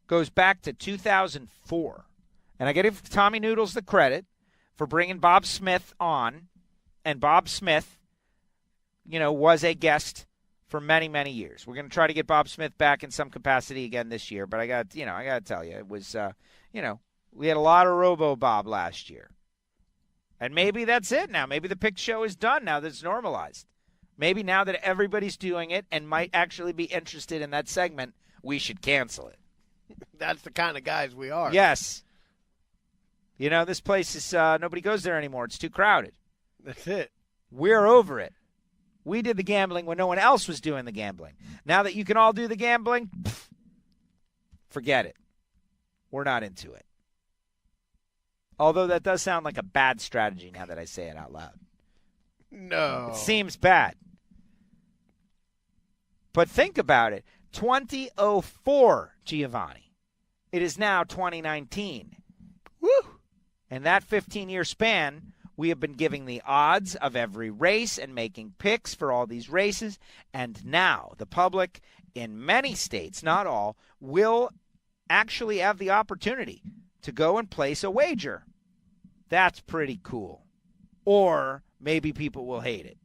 goes back to 2004. And I give Tommy Noodles the credit for bringing Bob Smith on. And Bob Smith, was a guest for many, many years. We're going to try to get Bob Smith back in some capacity again this year. But I got to tell you, it was, we had a lot of Robo Bob last year. And maybe that's it now. Maybe the Picks show is done now that it's normalized. Maybe now that everybody's doing it and might actually be interested in that segment, we should cancel it. That's the kind of guys we are. Yes. This place is, nobody goes there anymore. It's too crowded. That's it. We're over it. We did the gambling when no one else was doing the gambling. Now that you can all do the gambling, forget it. We're not into it. Although that does sound like a bad strategy now that I say it out loud. No. It seems bad. But think about it. 2004, Giovanni. It is now 2019. Woo! In that 15-year span, we have been giving the odds of every race and making picks for all these races. And now the public in many states, not all, will actually have the opportunity to go and place a wager. That's pretty cool. Or maybe people will hate it.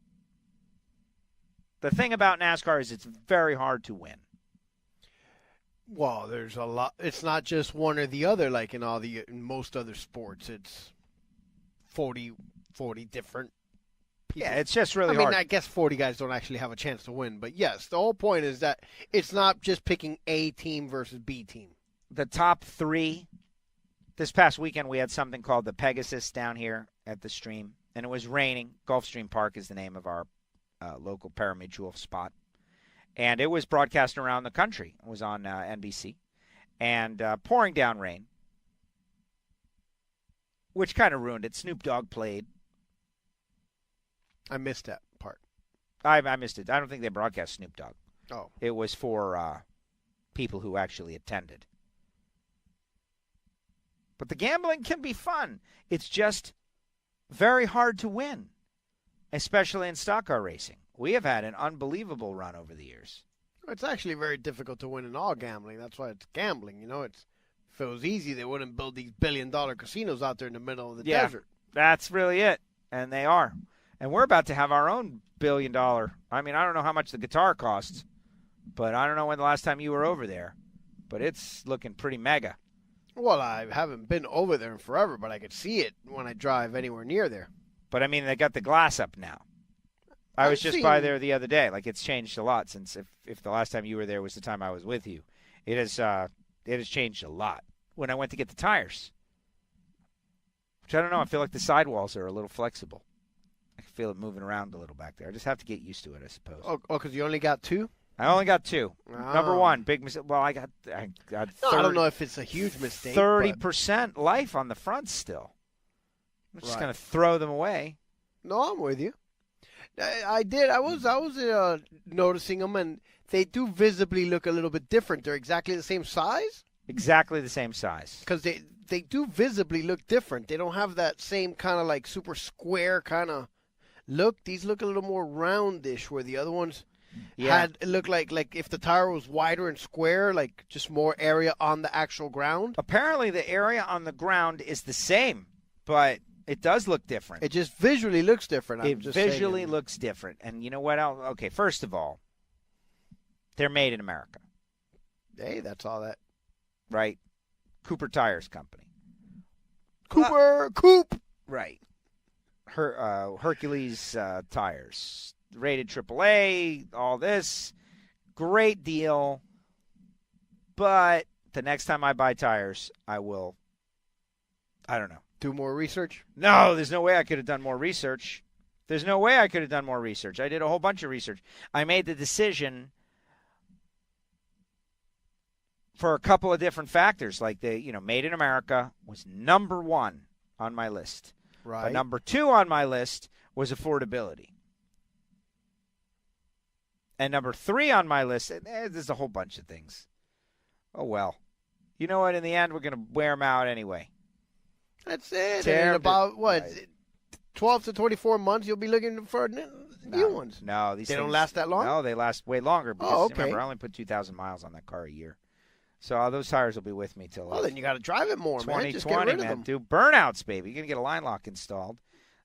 The thing about NASCAR is it's very hard to win. Well, there's a lot. It's not just one or the other like in most other sports. It's 40 different people. Yeah, it's just really hard. I guess 40 guys don't actually have a chance to win. But, yes, the whole point is that it's not just picking A team versus B team. The top three. This past weekend we had something called the Pegasus down here at the stream. and it was raining. Gulfstream Park is the name of our local pari-mutuel spot. And it was broadcast around the country. It was on NBC. And pouring down rain, which kind of ruined it. Snoop Dogg played. I missed that part. I missed it. I don't think they broadcast Snoop Dogg. Oh. It was for people who actually attended. But the gambling can be fun. It's just very hard to win, especially in stock car racing. We have had an unbelievable run over the years. It's actually very difficult to win in all gambling. That's why it's gambling. If it was easy, they wouldn't build these billion-dollar casinos out there in the middle of the desert. That's really it, and they are. And we're about to have our own billion-dollar. I mean, I don't know how much the guitar costs, but I don't know when the last time you were over there. But it's looking pretty mega. Well, I haven't been over there in forever, but I could see it when I drive anywhere near there. But, I mean, they got the glass up now. I was just by there the other day. Like, it's changed a lot since if the last time you were there was the time I was with you. It has changed a lot. When I went to get the tires, which I don't know, I feel like the sidewalls are a little flexible. I can feel it moving around a little back there. I just have to get used to it, I suppose. Oh, because you only got 2? I only got 2. Oh. Number 1, big mistake. Well, I got 30, I don't know if it's a huge mistake. 30% life on the front still. I'm just going to throw them away. No, I'm with you. I did. I was noticing them, and they do visibly look a little bit different. They're exactly the same size? Exactly the same size. Because they do visibly look different. They don't have that same kind of like super square kind of look. These look a little more roundish, where the other ones it looked like if the tire was wider and square, like just more area on the actual ground. Apparently the area on the ground is the same, but it does look different. It just visually looks different. It visually looks different. And you know what else? Okay, first of all, they're made in America. Hey, that's all that. Right? Cooper Tires Company. Coop. Right. Hercules Tires. Rated AAA, all this. Great deal. But the next time I buy tires, I will, I don't know. Do more research? No, there's no way I could have done more research. There's no way I could have done more research. I did a whole bunch of research. I made the decision for a couple of different factors, like made in America was number 1 on my list. Right. But number 2 on my list was affordability. And number 3 on my list, there's a whole bunch of things. Oh, well. You know what? In the end, we're going to wear them out anyway. That's it. In about, 12 to 24 months, you'll be looking for new ones. No, they don't last that long? No, they last way longer. Because, okay. Remember, I only put 2,000 miles on that car a year. So those tires will be with me till then you got to drive it more, man. Just get rid of them. Do burnouts, baby. You're going to get a line lock installed.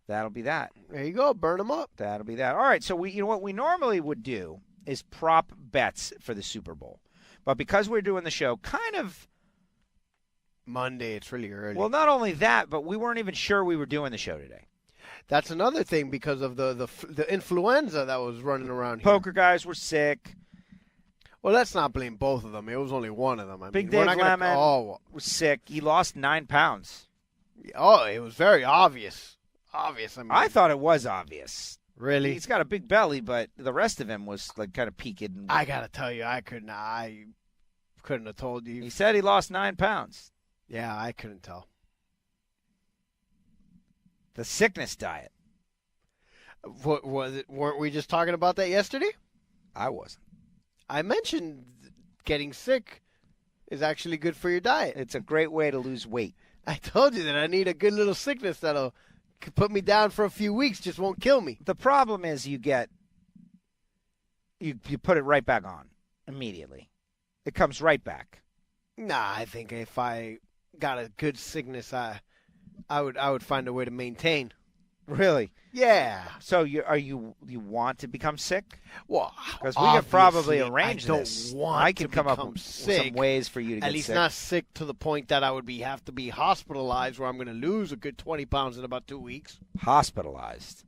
That'll be that. There you go. Burn them up. That'll be that. All right, so what we normally would do is prop bets for the Super Bowl. But because we're doing the show kind of Monday, it's really early. Well, not only that, but we weren't even sure we were doing the show today. That's another thing because of the influenza that was running around here. Poker guys were sick. Well, let's not blame both of them. It was only one of them. Big Dave Lemon was sick. He lost 9 pounds. Oh, it was very obvious. I thought it was obvious. Really? He's got a big belly, but the rest of him was like kind of peaked. I got to tell you, I couldn't have told you. He said he lost 9 pounds. Yeah, I couldn't tell. The sickness diet. What was it? Weren't we just talking about that yesterday? I wasn't. I mentioned getting sick is actually good for your diet. It's a great way to lose weight. I told you that I need a good little sickness that'll put me down for a few weeks, just won't kill me. The problem is you put it right back on immediately. It comes right back. Nah, I think if I got a good sickness, I would find a way to maintain. Really? Yeah. So you want to become sick? Well, because we could probably arrange this. I can come up with some ways for you to get sick. At least not sick to the point that I would have to be hospitalized, where I'm going to lose a good 20 pounds in about 2 weeks. Hospitalized?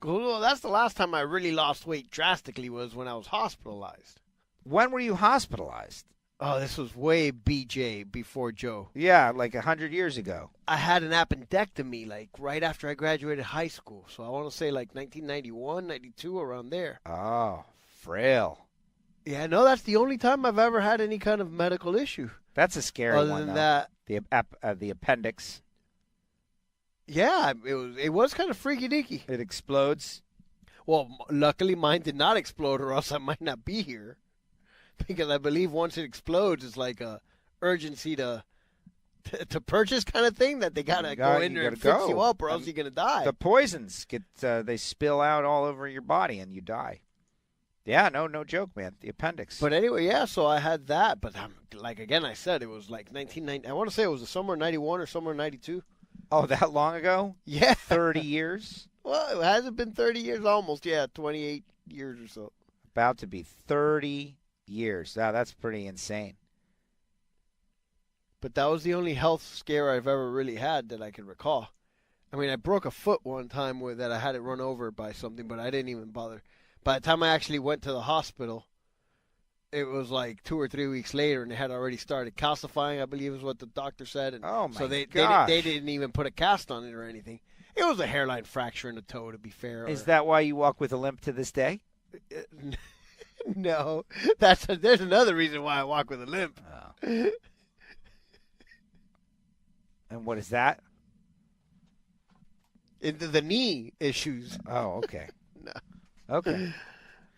Well, that's the last time I really lost weight drastically was when I was hospitalized. When were you hospitalized? Oh, this was way BJ before Joe. Yeah, like 100 years ago. I had an appendectomy like right after I graduated high school. So I want to say like 1991, 92, around there. Oh, frail. Yeah, no, that's the only time I've ever had any kind of medical issue. That's a scary Other one, than though. that, The appendix. yeah, it was kind of freaky deaky. It explodes. Well, luckily mine did not explode, or else I might not be here. Because I believe once it explodes, it's like a urgency to purchase kind of thing that they gotta go in there and fix you up, or else you're gonna die. The poisons they spill out all over your body and you die. Yeah, no joke, man. The appendix. But anyway, yeah. So I had that, but like again, I said it was like 1990. I want to say it was the summer of '91 or summer of '92. Oh, that long ago? Yeah, 30 years. Well, it hasn't been 30 years, almost. Yeah, 28 years or so. About to be 30 years. Wow, that's pretty insane. But that was the only health scare I've ever really had that I can recall. I mean, I broke a foot one time that I had it run over by something, but I didn't even bother. By the time I actually went to the hospital, it was like 2 or 3 weeks later, and they had already started calcifying, I believe is what the doctor said. And oh, my so they didn't even put a cast on it or anything. It was a hairline fracture in the toe, to be fair. Is that why you walk with a limp to this day? No. There's another reason why I walk with a limp. Oh. And what is that? The knee issues. Oh, okay. No. Okay.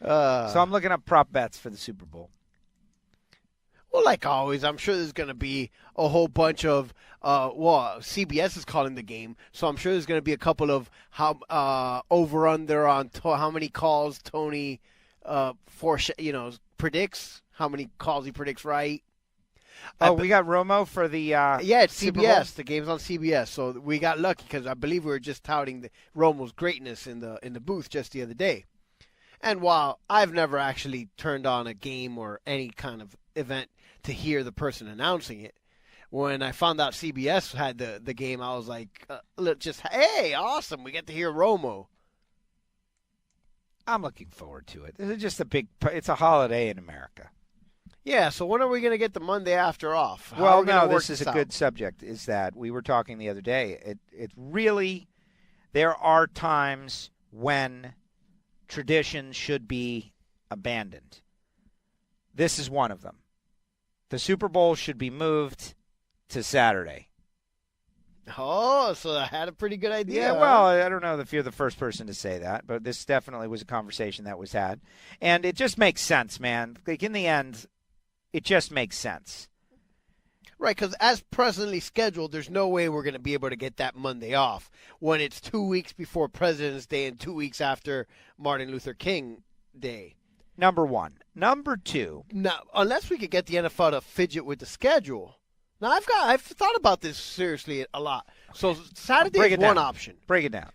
So I'm looking up prop bets for the Super Bowl. Well, like always, I'm sure there's going to be a whole bunch of, CBS is calling the game, so I'm sure there's going to be a couple of over-under on how many calls Tony predicts, how many calls he predicts right. Oh, we got Romo for the it's Super Bowl? CBS. The game's on CBS, so we got lucky because I believe we were just touting Romo's greatness in the booth just the other day. And while I've never actually turned on a game or any kind of event to hear the person announcing it, when I found out CBS had the game, I was like, hey, awesome, we get to hear Romo. I'm looking forward to it. It's just it's a holiday in America. Yeah, so when are we going to get the Monday after off? Well, no, this is a good subject, is that we were talking the other day. It really, there are times when traditions should be abandoned. This is one of them. The Super Bowl should be moved to Saturday. Oh, so I had a pretty good idea. Yeah, well, I don't know if you're the first person to say that, but this definitely was a conversation that was had. And it just makes sense, man. Like, in the end, it just makes sense. Right, because as presently scheduled, there's no way we're going to be able to get that Monday off when it's 2 weeks before President's Day and 2 weeks after Martin Luther King Day. Number one. Number two. Now, unless we could get the NFL to fidget with the schedule. Now, I've thought about this seriously a lot. So Saturday is one option. Break it down.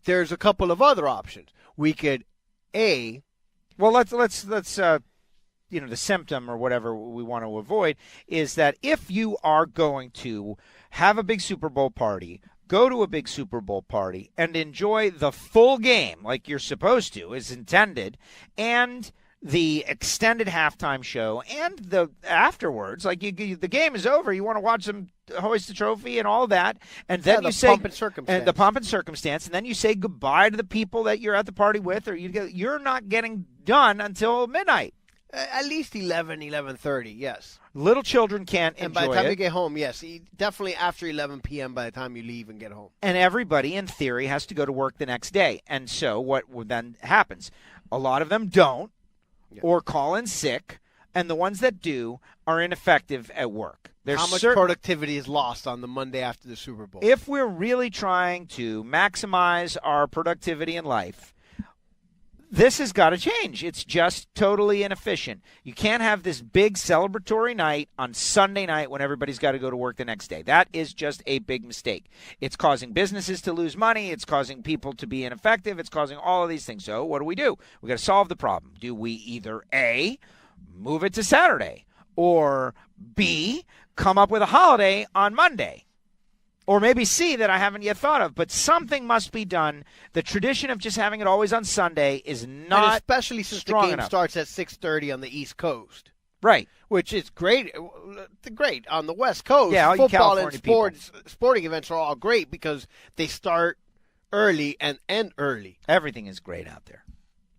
There's a couple of other options. We could, well, let's the symptom or whatever we want to avoid is that if you are going to have a big Super Bowl party, go to a big Super Bowl party and enjoy the full game like you're supposed to, is intended, and the extended halftime show and the afterwards, like the game is over, you want to watch them hoist the trophy and all that, and then you say pomp and circumstance. And the pomp and circumstance, and then you say goodbye to the people that you're at the party with, or you're not getting done until midnight. At least 11:30, yes. Little children can't enjoy it. And by the time you get home, yes, definitely after 11 p.m. by the time you leave and get home. And everybody, in theory, has to go to work the next day. And so what then happens? A lot of them don't, or call in sick, and the ones that do are ineffective at work. How much productivity is lost on the Monday after the Super Bowl? If we're really trying to maximize our productivity in life, this has got to change. It's just totally inefficient. You can't have this big celebratory night on Sunday night when everybody's got to go to work the next day. That is just a big mistake. It's causing businesses to lose money. It's causing people to be ineffective. It's causing all of these things. So what do? We got to solve the problem. Do we either A, move it to Saturday, or B, come up with a holiday on Monday? Or maybe C, that I haven't yet thought of, but something must be done. The tradition of just having it always on Sunday is not and especially since the game starts at 6:30 on the East Coast. Right. Which is great. Great on the West Coast. Yeah, all you football and California sporting events are all great because they start early and end early. Everything is great out there.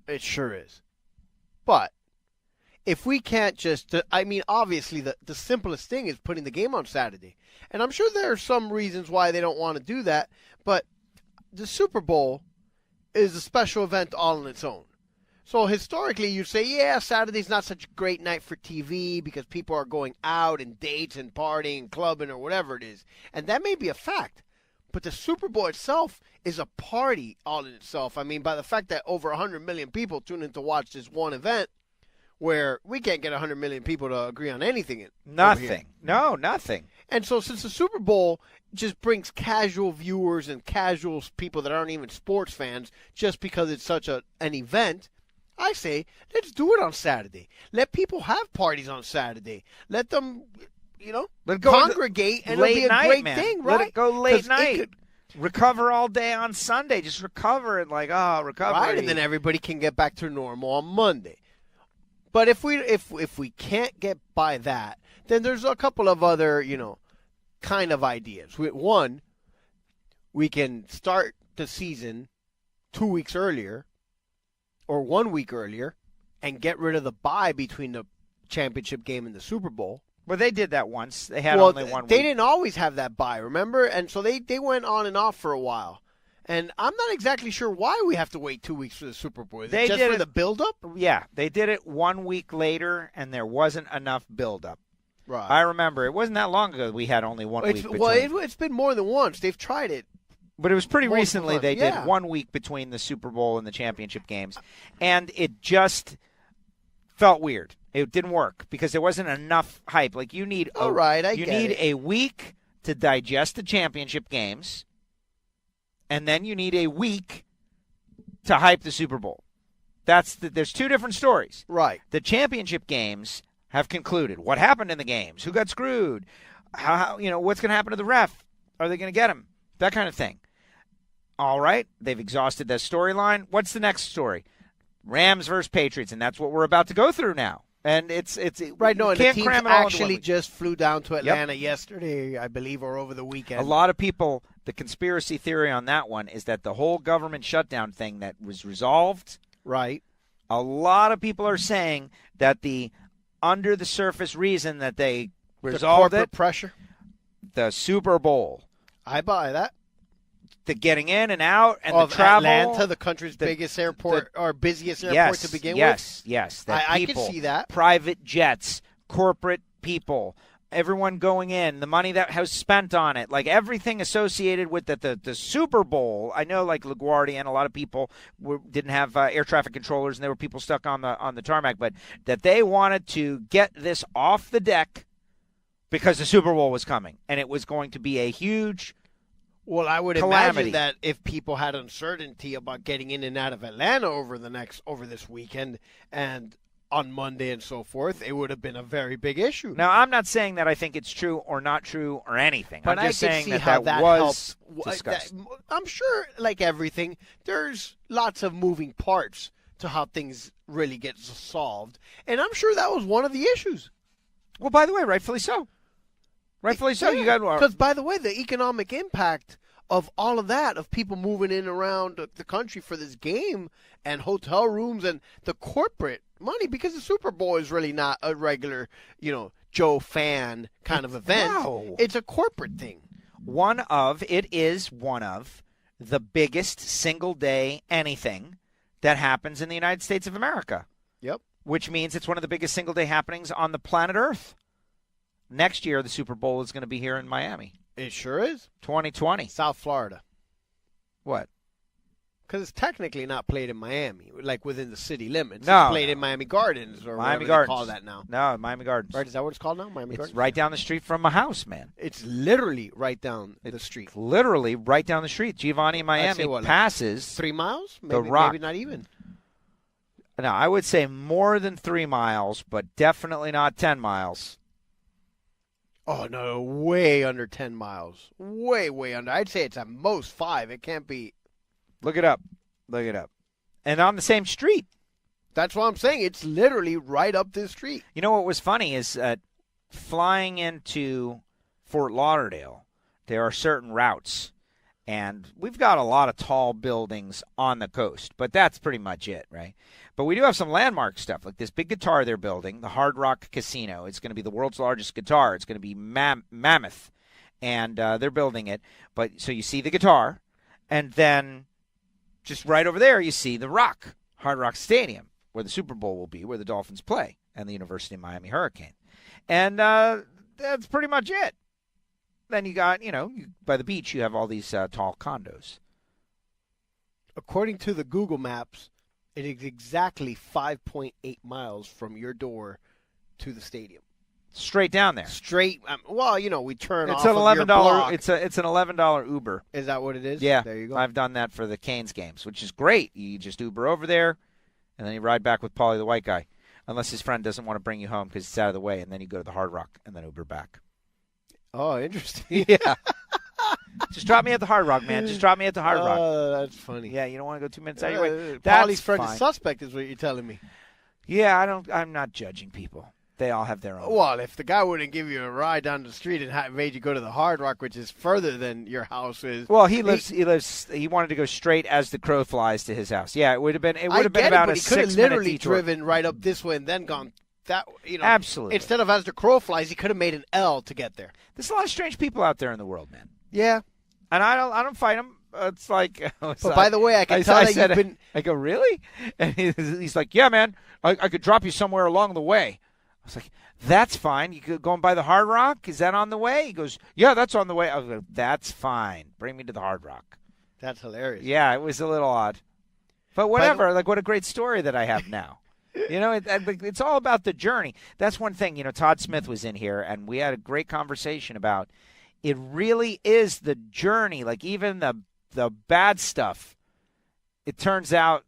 It sure is. But if we can't just, obviously the simplest thing is putting the game on Saturday. And I'm sure there are some reasons why they don't want to do that, but the Super Bowl is a special event all on its own. So historically, you say, yeah, Saturday's not such a great night for TV because people are going out and dates and partying and clubbing or whatever it is. And that may be a fact. But the Super Bowl itself is a party all in itself. I mean, by the fact that over 100 million people tune in to watch this one event where we can't get 100 million people to agree on anything. Nothing. No, nothing. And so since the Super Bowl just brings casual viewers and casual people that aren't even sports fans just because it's such an event, I say, let's do it on Saturday. Let people have parties on Saturday. Let them, congregate, and it'll be a great thing, right? Let it go late night. Recover all day on Sunday. Just recover and recover. Right, and then everybody can get back to normal on Monday. But if we can't get by that, then there's a couple of other, kind of ideas. One, we can start the season 2 weeks earlier or 1 week earlier and get rid of the bye between the championship game and the Super Bowl. Well, they did that once. They had only 1 week. They didn't always have that bye, remember? And so they went on and off for a while. And I'm not exactly sure why we have to wait 2 weeks for the Super Bowl. Is it just for the build-up? Yeah, they did it 1 week later, and there wasn't enough build-up. Right. I remember. It wasn't that long ago we had only 1 week between. Well, it's been more than once. They've tried it. But it was pretty recently they did 1 week between the Super Bowl and the championship games. And it just felt weird. It didn't work because there wasn't enough hype. Like you need a week to digest the championship games, and then you need a week to hype the Super Bowl. There's two different stories. Right. The championship games have concluded. What happened in the games? Who got screwed? How what's going to happen to the ref? Are they going to get him? That kind of thing. All right, they've exhausted that storyline. What's the next story? Rams versus Patriots, and that's what we're about to go through now. And it's right. No, and the team actually just flew down to Atlanta yesterday, I believe, or over the weekend. A lot of people, the conspiracy theory on that one is that the whole government shutdown thing that was resolved. Right. A lot of people are saying that the under the surface reason that they resolved the corporate pressure, the Super Bowl. I buy that. The getting in and out and of the travel. Atlanta, the country's biggest airport or busiest airport to begin with. Yes. I can see that. Private jets, corporate people, everyone going in, the money that was spent on it, like everything associated with the Super Bowl. I know, like LaGuardia and a lot of people didn't have air traffic controllers, and there were people stuck on the tarmac, but that they wanted to get this off the deck because the Super Bowl was coming, and it was going to be a huge. Well, I would calamity. imagine that if people had uncertainty about getting in and out of Atlanta over this weekend and on Monday and so forth, it would have been a very big issue. Now, I'm not saying that I think it's true or not true or anything. But I'm just I can saying see that how that was discussed. I'm sure, like everything, there's lots of moving parts to how things really get solved, and I'm sure that was one of the issues. Well, by the way, rightfully so. Rightfully so. Yeah, you got because, by the way, the economic impact of all of that, of people moving in around the country for this game and hotel rooms and the corporate money, because the Super Bowl is really not a regular, Joe fan kind of event. No. It's a corporate thing. It is one of the biggest single day anything that happens in the United States of America. Yep. Which means it's one of the biggest single day happenings on the planet Earth. Next year, the Super Bowl is going to be here in Miami. It sure is. 2020. South Florida. What? Because it's technically not played in Miami, like within the city limits. No. It's played in Miami Gardens or Miami whatever Gardens. they call that now. No, Miami Gardens. Right? Is that what it's called now? Miami Gardens? It's right down the street from my house, man. It's literally right down the street. Literally right down the street. Giovanni, Miami passes 3 miles? the Rock. Maybe not even. No, I would say more than 3 miles, but definitely not 10 miles. Oh, no, way under 10 miles. Way, way under. I'd say it's at most 5. It can't be. Look it up. And on the same street. That's what I'm saying. It's literally right up this street. You know what was funny is flying into Fort Lauderdale, there are certain routes, and we've got a lot of tall buildings on the coast, but that's pretty much it, right? But we do have some landmark stuff, like this big guitar they're building, the Hard Rock Casino. It's going to be the world's largest guitar. It's going to be mammoth, and they're building it. But so you see the guitar, and then just right over there you see the Hard Rock Stadium, where the Super Bowl will be, where the Dolphins play, and the University of Miami Hurricane. And that's pretty much it. Then you got, by the beach, you have all these tall condos. According to the Google Maps, it is exactly 5.8 miles from your door to the stadium. Straight down there. Straight. We turn it's off an of $11. your block. It's an $11 Uber. Is that what it is? Yeah. There you go. I've done that for the Canes games, which is great. You just Uber over there, and then you ride back with Paulie the white guy, unless his friend doesn't want to bring you home because it's out of the way, and then you go to the Hard Rock and then Uber back. Oh, interesting. Yeah. Just drop me at the Hard Rock, man. Just drop me at the Hard Rock. Oh, that's funny. Yeah, you don't want to go 2 minutes out of your way. Paulie's friend is suspect is what you're telling me. Yeah, I'm not judging people. They all have their own. Well, if the guy wouldn't give you a ride down the street and made you go to the Hard Rock, which is further than your house is. Well, he wanted to go straight as the crow flies to his house. Yeah, it would have been about a 6-minute detour. He could have literally driven right up this way and then gone that. Absolutely. Instead of as the crow flies, he could have made an L to get there. There's a lot of strange people out there in the world, man. Yeah, and I don't fight them. It's like. But by the way, I can tell that you've been. I go, really? And he's like, yeah, man. I could drop you somewhere along the way. I was like, that's fine. You could go and buy the Hard Rock. Is that on the way? He goes, yeah, that's on the way. I was like, that's fine. Bring me to the Hard Rock. That's hilarious. Yeah, it was a little odd, but whatever. Like, what a great story that I have now. It's all about the journey. That's one thing. Todd Smith was in here, and we had a great conversation about. It really is the journey. Like even the bad stuff, it turns out,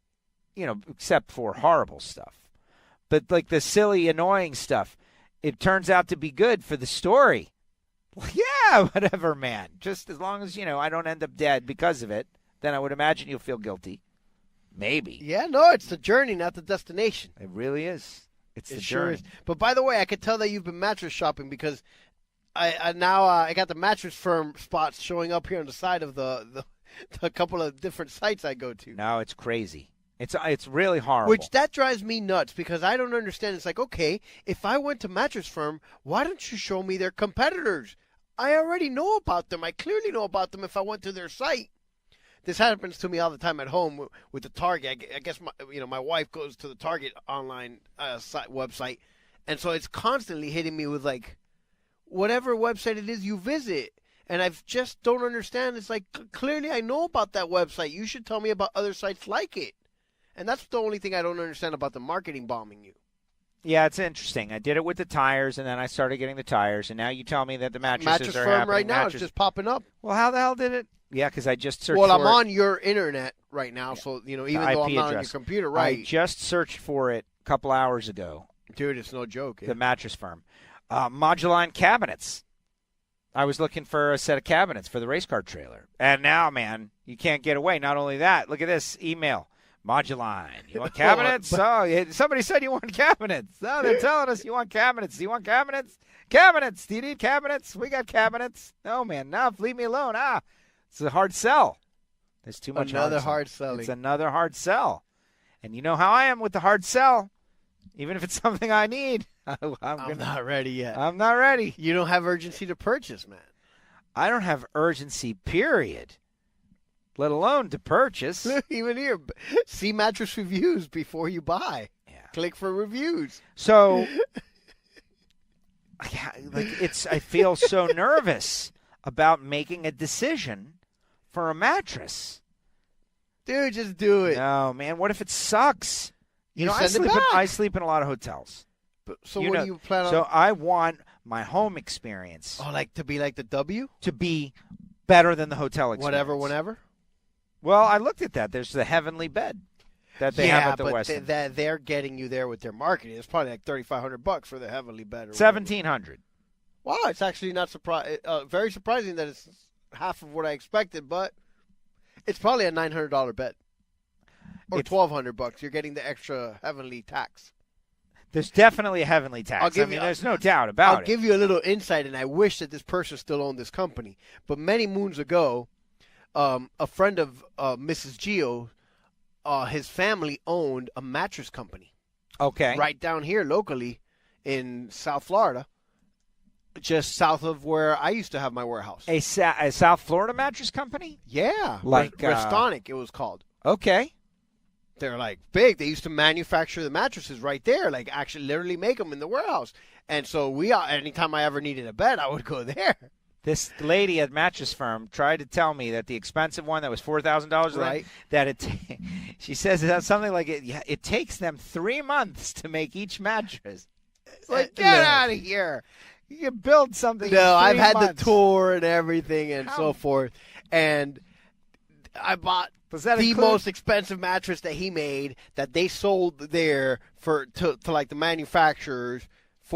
except for horrible stuff. But like the silly, annoying stuff, it turns out to be good for the story. Well, yeah, whatever, man. Just as long as, I don't end up dead because of it, then I would imagine you'll feel guilty. Maybe. Yeah, no, it's the journey, not the destination. It really is. It's the journey. Sure is. But by the way, I could tell that you've been mattress shopping because I got the Mattress Firm spots showing up here on the side of the couple of different sites I go to. No, it's crazy. It's really horrible. Which that drives me nuts because I don't understand. It's like, okay, if I went to Mattress Firm, why don't you show me their competitors? I already know about them. I clearly know about them if I went to their site. This happens to me all the time at home with the Target. I guess my wife goes to the Target online website, and so it's constantly hitting me with like whatever website it is you visit. And I just don't understand. It's like, clearly I know about that website. You should tell me about other sites like it. And that's the only thing I don't understand about the marketing bombing you. Yeah, it's interesting. I did it with the tires, and then I started getting the tires, and now you tell me that the mattresses are happening. Mattress Firm right now is just popping up. Well, how the hell did it? Yeah, because I just searched Well, for I'm it. on your internet right now, so, even though I'm not on your computer, right? I just searched for it a couple hours ago. Dude, it's no joke. The Mattress Firm. Moduline cabinets. I was looking for a set of cabinets for the race car trailer. And now, man, you can't get away. Not only that, look at this email. Moduline. You want cabinets? Somebody said you want cabinets. No, they're telling us you want cabinets. Do you want cabinets? Cabinets. Do you need cabinets? We got cabinets. No, man. Enough. Leave me alone. It's a hard sell. There's too much Another hard selling. It's another hard sell. And you know how I am with the hard sell. Even if it's something I need. I'm not ready yet. I'm not ready. You don't have urgency to purchase, man. I don't have urgency, period. Let alone to purchase. Even here, see mattress reviews before you buy. Yeah. Click for reviews. So, I feel so nervous about making a decision for a mattress. Dude, just do it. No, man. What if it sucks? I sleep in a lot of hotels. So what do you plan on? So I want my home experience. Oh, like to be like the W? To be better than the hotel experience. Whatever, whenever? Well, I looked at that. There's the heavenly bed that they have at the Westin. They're getting you there with their marketing. It's probably like $3,500 for the heavenly bed. $1,700. Wow, it's actually not very surprising that it's half of what I expected, but it's probably a $900 bed. Or $1,200. You're getting the extra heavenly tax. There's definitely a heavenly tax. There's no doubt about it. I'll give you a little insight, and I wish that this person still owned this company. But many moons ago, a friend of Mrs. Gio, his family owned a mattress company. Okay. Right down here locally in South Florida, just south of where I used to have my warehouse. A South Florida mattress company? Yeah. Like Restonic, it was called. Okay. They're like big. They used to manufacture the mattresses right there, like actually literally make them in the warehouse. And so anytime I ever needed a bed, I would go there. This lady at Mattress Firm tried to tell me that the expensive one that was $4,000, right? She says that's something like it takes them 3 months to make each mattress. It's like, get out of here. You can build something. No, in 3 I've had months. the tour and everything and so forth. And I bought the most expensive mattress that he made that they sold there to like the manufacturers he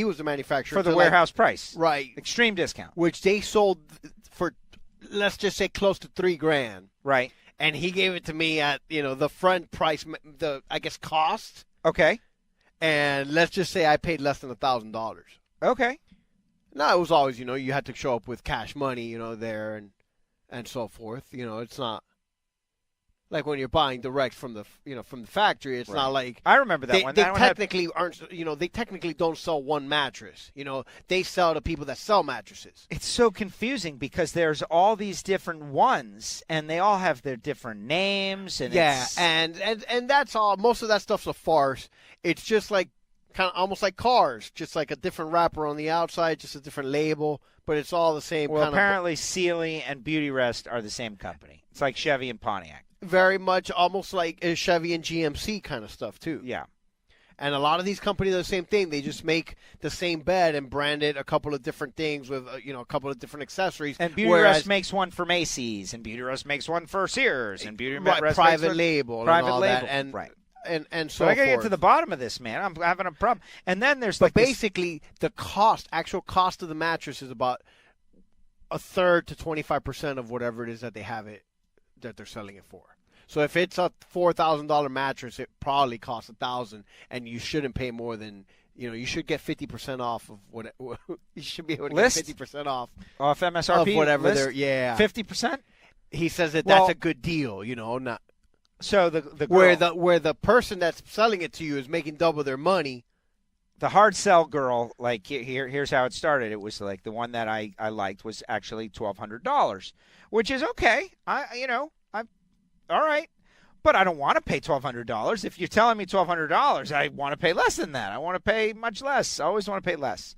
was the manufacturer for the warehouse price, right? Extreme discount, which they sold for, let's just say, close to $3,000, right? And he gave it to me at the front price, cost. Okay. And let's just say I paid less than $1,000. Okay. No, it was always you had to show up with cash money there and so forth. It's not like when you're buying direct from the from the factory. It's not like I remember that one. They technically aren't. They technically don't sell one mattress. They sell to people that sell mattresses. It's so confusing because there's all these different ones, and they all have their different names. And and that's all. Most of that stuff's a farce. It's just like kind of almost like cars, just like a different wrapper on the outside, just a different label, but it's all the same. Well, apparently Sealy and Beauty Rest are the same company. It's like Chevy and Pontiac. Very much almost like a Chevy and GMC kind of stuff, too. Yeah. And a lot of these companies are the same thing. They just make the same bed and brand it a couple of different things with, a couple of different accessories. And Beauty Rest makes one for Macy's, and Beauty Rest makes one for Sears, and Beauty Rest private label, and all that. And, right. And so I got to get to the bottom of this, man. I'm having a problem. And then there's basically the actual cost of the mattress is about a third to 25% of whatever it is that they have it, that they're selling it for. So if it's a $4,000 mattress, it probably costs $1,000, and you shouldn't pay more than you should get 50% off of what you should be able to get 50% off MSRP of whatever they're 50%. He says that's a good deal, not. So the girl, where the person that's selling it to you is making double their money. The hard sell girl, like here's how it started. It was like the one that I liked was actually $1,200, which is okay. I'm all right, but I don't want to pay $1,200. If you're telling me $1,200, I want to pay less than that. I want to pay much less. I always want to pay less.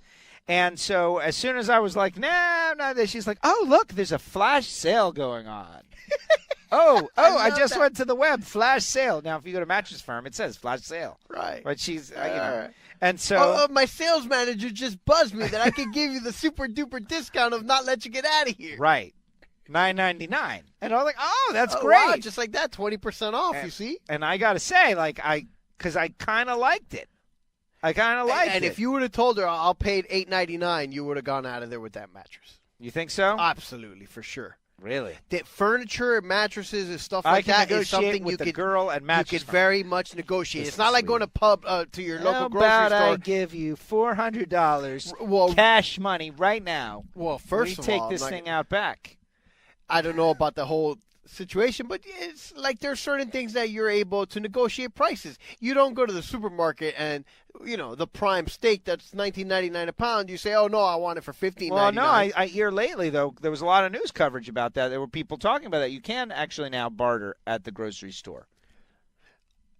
And so as soon as I was like, nah, she's like, oh look, there's a flash sale going on. I just went to the web, flash sale. Now, if you go to Mattress Firm, it says flash sale. Right. But she's, and so. My sales manager just buzzed me that I could give you the super duper discount of not let you get out of here. Right. $9.99. And I was like, oh, that's great. Wow, just like that, 20% off, you see? And I got to say, because I kind of liked it. And if you would have told her I'll pay $8.99, you would have gone out of there with that mattress. You think so? Absolutely, for sure. Really? The furniture, mattresses, and stuff like that is something with the girl at Mattress you could very much negotiate. It's not like going to your local grocery store. I give you $400 cash money right now. Well, first of all, take this thing out back. I don't know about the whole situation, but it's like there's certain things that you're able to negotiate prices. You don't go to the supermarket and the prime steak that's $19.99 a pound. You say, oh no, I want it for $15.99. Well, no, I hear lately though there was a lot of news coverage about that. There were people talking about that. You can actually now barter at the grocery store.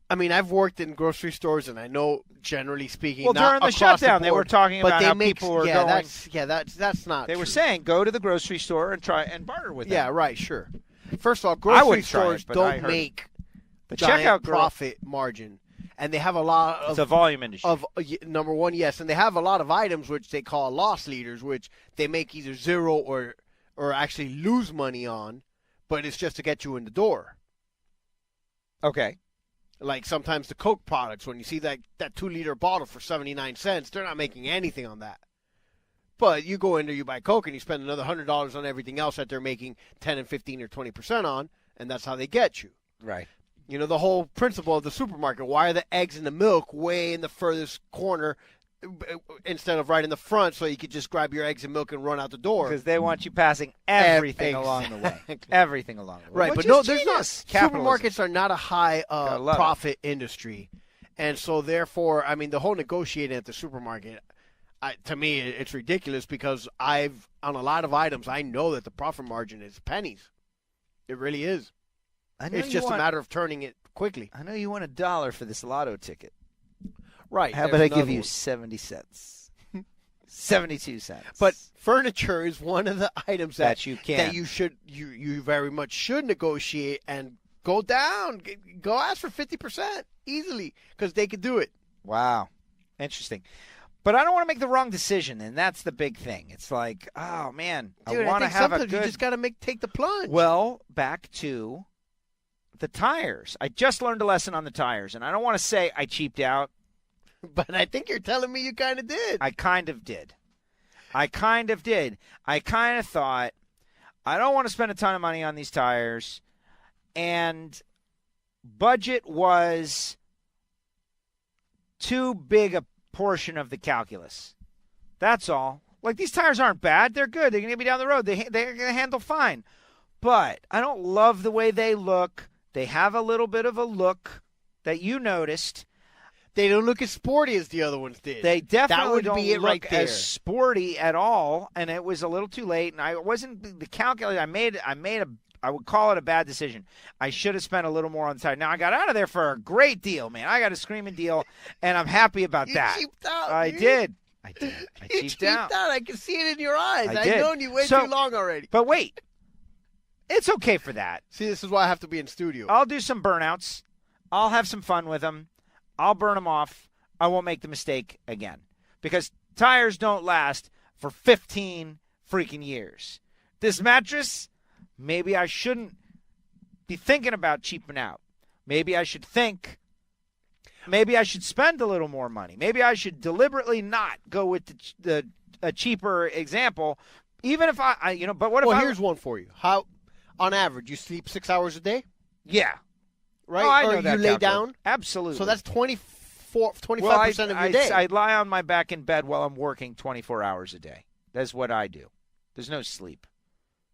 I mean, I've worked in grocery stores, and I know, generally speaking, well, during the shutdown, they were talking about how people were going. That's not. They were saying go to the grocery store and try and barter with them. Yeah, right, sure. First of all, grocery stores don't make the giant checkout profit margin, and they have a lot of. It's a volume industry. Number one, yes, and they have a lot of items which they call loss leaders, which they make either zero or actually lose money on, but it's just to get you in the door. Okay. Like sometimes the Coke products, when you see that 2-liter bottle for 79 cents, they're not making anything on that. But you go in there, you buy Coke, and you spend another $100 on everything else that they're making 10 and 15 or 20% on, and that's how they get you. Right. You know, the whole principle of the supermarket. Why are the eggs and the milk way in the furthest corner instead of right in the front so you could just grab your eggs and milk and run out the door? Because they want you passing everything along the way. Everything along the way. Right, Which but no, is there's not. genius. Capitalism. Supermarkets are not a high love profit industry. And so, therefore, I mean, the whole negotiating at the supermarket, to me, it's ridiculous because on a lot of items, I know that the profit margin is pennies. It really is. It's just a matter of turning it quickly. I know you want $1 for this lotto ticket. Right. How about I give you 70 cents? 72 cents. But furniture is one of the items that you can. That you very much should negotiate and go down. Go ask for 50% easily because they could do it. Wow. Interesting. But I don't want to make the wrong decision, and that's the big thing. It's like, oh, man, dude, I want to have a good... you just got to take the plunge. Well, back to the tires. I just learned a lesson on the tires, and I don't want to say I cheaped out. But I think you're telling me you kind of did. I kind of did. I kind of thought, I don't want to spend a ton of money on these tires, and budget was too big a portion of the calculus. That's all. Like, these tires aren't bad. They're good. They're going to get me down the road. They're going to handle fine. But I don't love the way they look. They have a little bit of a look that you noticed. They don't look as sporty as the other ones did. They definitely don't look right as sporty at all, and it was a little too late. And I wasn't the calculator. I would call it a bad decision. I should have spent a little more on the tire. Now I got out of there for a great deal, man. I got a screaming deal, and I'm happy about that. You cheaped out. I did. I you cheaped out. I can see it in your eyes. I did. I've known you way too long already. But wait, it's okay for that. See, this is why I have to be in studio. I'll do some burnouts. I'll have some fun with them. I'll burn them off. I won't make the mistake again. Because tires don't last for 15 freaking years. This mattress, maybe I shouldn't be thinking about cheaping out. Maybe I should spend a little more money. Maybe I should deliberately not go with a cheaper example, even if but what if here's one for you. How, on average, you sleep 6 hours a day? Yeah. Right? Oh, I or know that you lay down? Absolutely. So that's 25% of your day. I lie on my back in bed while I'm working 24 hours a day. That's what I do. There's no sleep.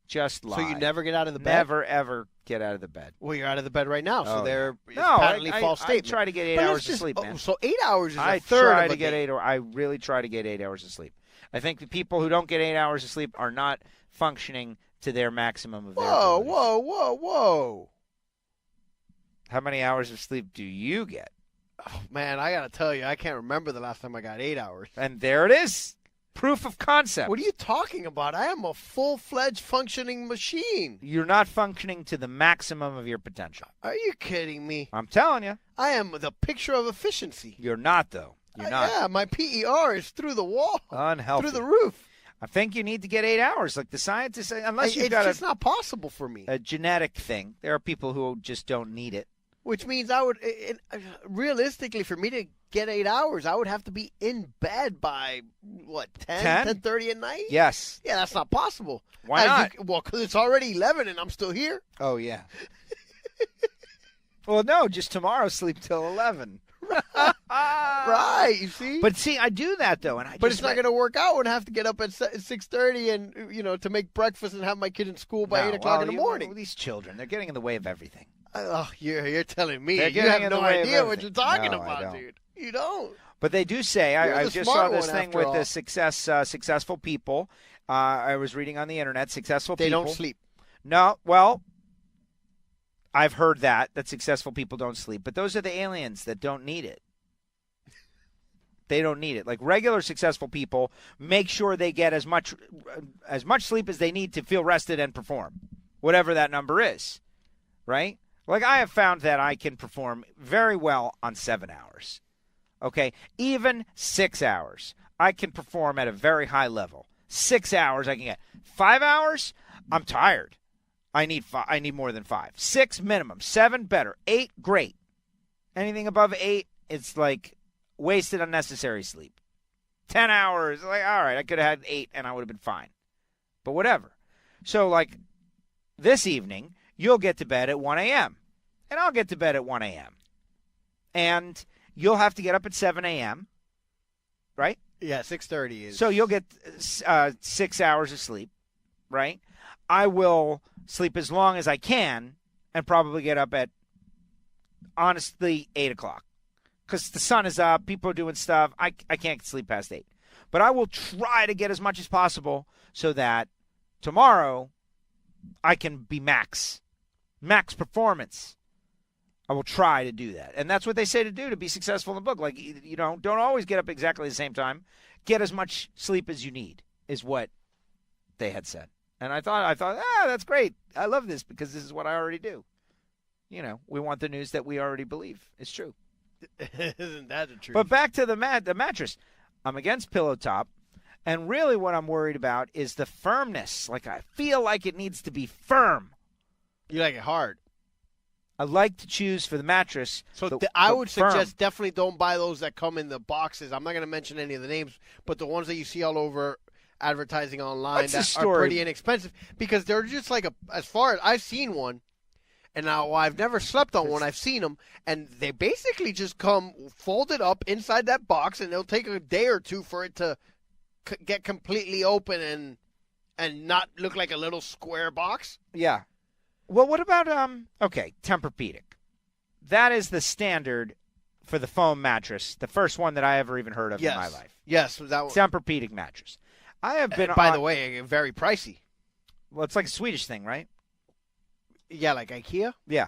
Just lie. So you never get out of the bed? Never, ever get out of the bed. Well, you're out of the bed right now, so it's no, patently false statement. I try to get 8 hours of sleep, man. So 8 hours is I a third try of a to get day. 8 hours. I really try to get 8 hours of sleep. I think the people who don't get 8 hours of sleep are not functioning to their maximum of their abilities. Whoa. How many hours of sleep do you get? Oh, man, I got to tell you, I can't remember the last time I got 8 hours. And there it is. Proof of concept. What are you talking about? I am a full-fledged functioning machine. You're not functioning to the maximum of your potential. Are you kidding me? I'm telling you. I am the picture of efficiency. You're not, though. You're not. Yeah, my PER is through the wall. Unhealthy. Through the roof. I think you need to get 8 hours. Like the scientists say, unless you've got it's not possible for me. A genetic thing. There are people who just don't need it. Which means I would, realistically, for me to get 8 hours, I would have to be in bed by, 10:30 at night? Yes. Yeah, that's not possible. Why not? Because it's already 11 and I'm still here. Oh, yeah. Well, no, just tomorrow sleep till 11. Right, you see? But see, I do that, though. But it's not going to work out when I have to get up at 6:30 and, to make breakfast and have my kid in school by 8 o'clock in the morning. These children, they're getting in the way of everything. Oh, you're telling me. They're You have in no the way of idea what everything. you're talking No, I about, don't. dude. You don't. But they do say, I the just smart saw this one thing after with all. the successful people. I was reading on the internet, successful They people. don't sleep. No, well, I've heard that successful people don't sleep. But those are the aliens that don't need it. They don't need it. Like regular successful people make sure they get as much sleep as they need to feel rested and perform, whatever that number is, right? Like I have found that I can perform very well on 7 hours, okay? Even 6 hours, I can perform at a very high level. 6 hours I can get. 5 hours, I'm tired. I need more than 5. 6 minimum. 7 better. 8 great. Anything above 8, it's like wasted unnecessary sleep. 10 hours, like, all right, I could have had 8 and I would have been fine. But whatever. So, like, this evening, you'll get to bed at 1 a.m. and I'll get to bed at 1 a.m. And you'll have to get up at 7 a.m., right? Yeah, 6:30 is. So you'll get 6 hours of sleep, right? I will sleep as long as I can and probably get up at, honestly, 8 o'clock. Because the sun is up, people are doing stuff. I can't sleep past 8. But I will try to get as much as possible so that tomorrow I can be max performance. I will try to do that. And that's what they say to do to be successful in the book. Like, don't always get up exactly the same time. Get as much sleep as you need is what they had said. And I thought, that's great. I love this because this is what I already do. We want the news that we already believe is true. Isn't that the truth? But back to the mattress. I'm against pillow top. And really what I'm worried about is the firmness. Like, I feel like it needs to be firm. You like it hard. I like to choose for the mattress. So I would suggest definitely don't buy those that come in the boxes. I'm not going to mention any of the names, but the ones that you see all over advertising online that are pretty inexpensive because they're just like as far as I've seen one, and now I've never slept on one. I've seen them, and they basically just come folded up inside that box, and it'll take a day or two for it to get completely open and not look like a little square box. Yeah. Well, what about, Tempur-Pedic? That is the standard for the foam mattress, the first one that I ever even heard of in my life. Yes, that one. Tempur-Pedic mattress. I have been by the way, very pricey. Well, it's like a Swedish thing, right? Yeah, like IKEA? Yeah.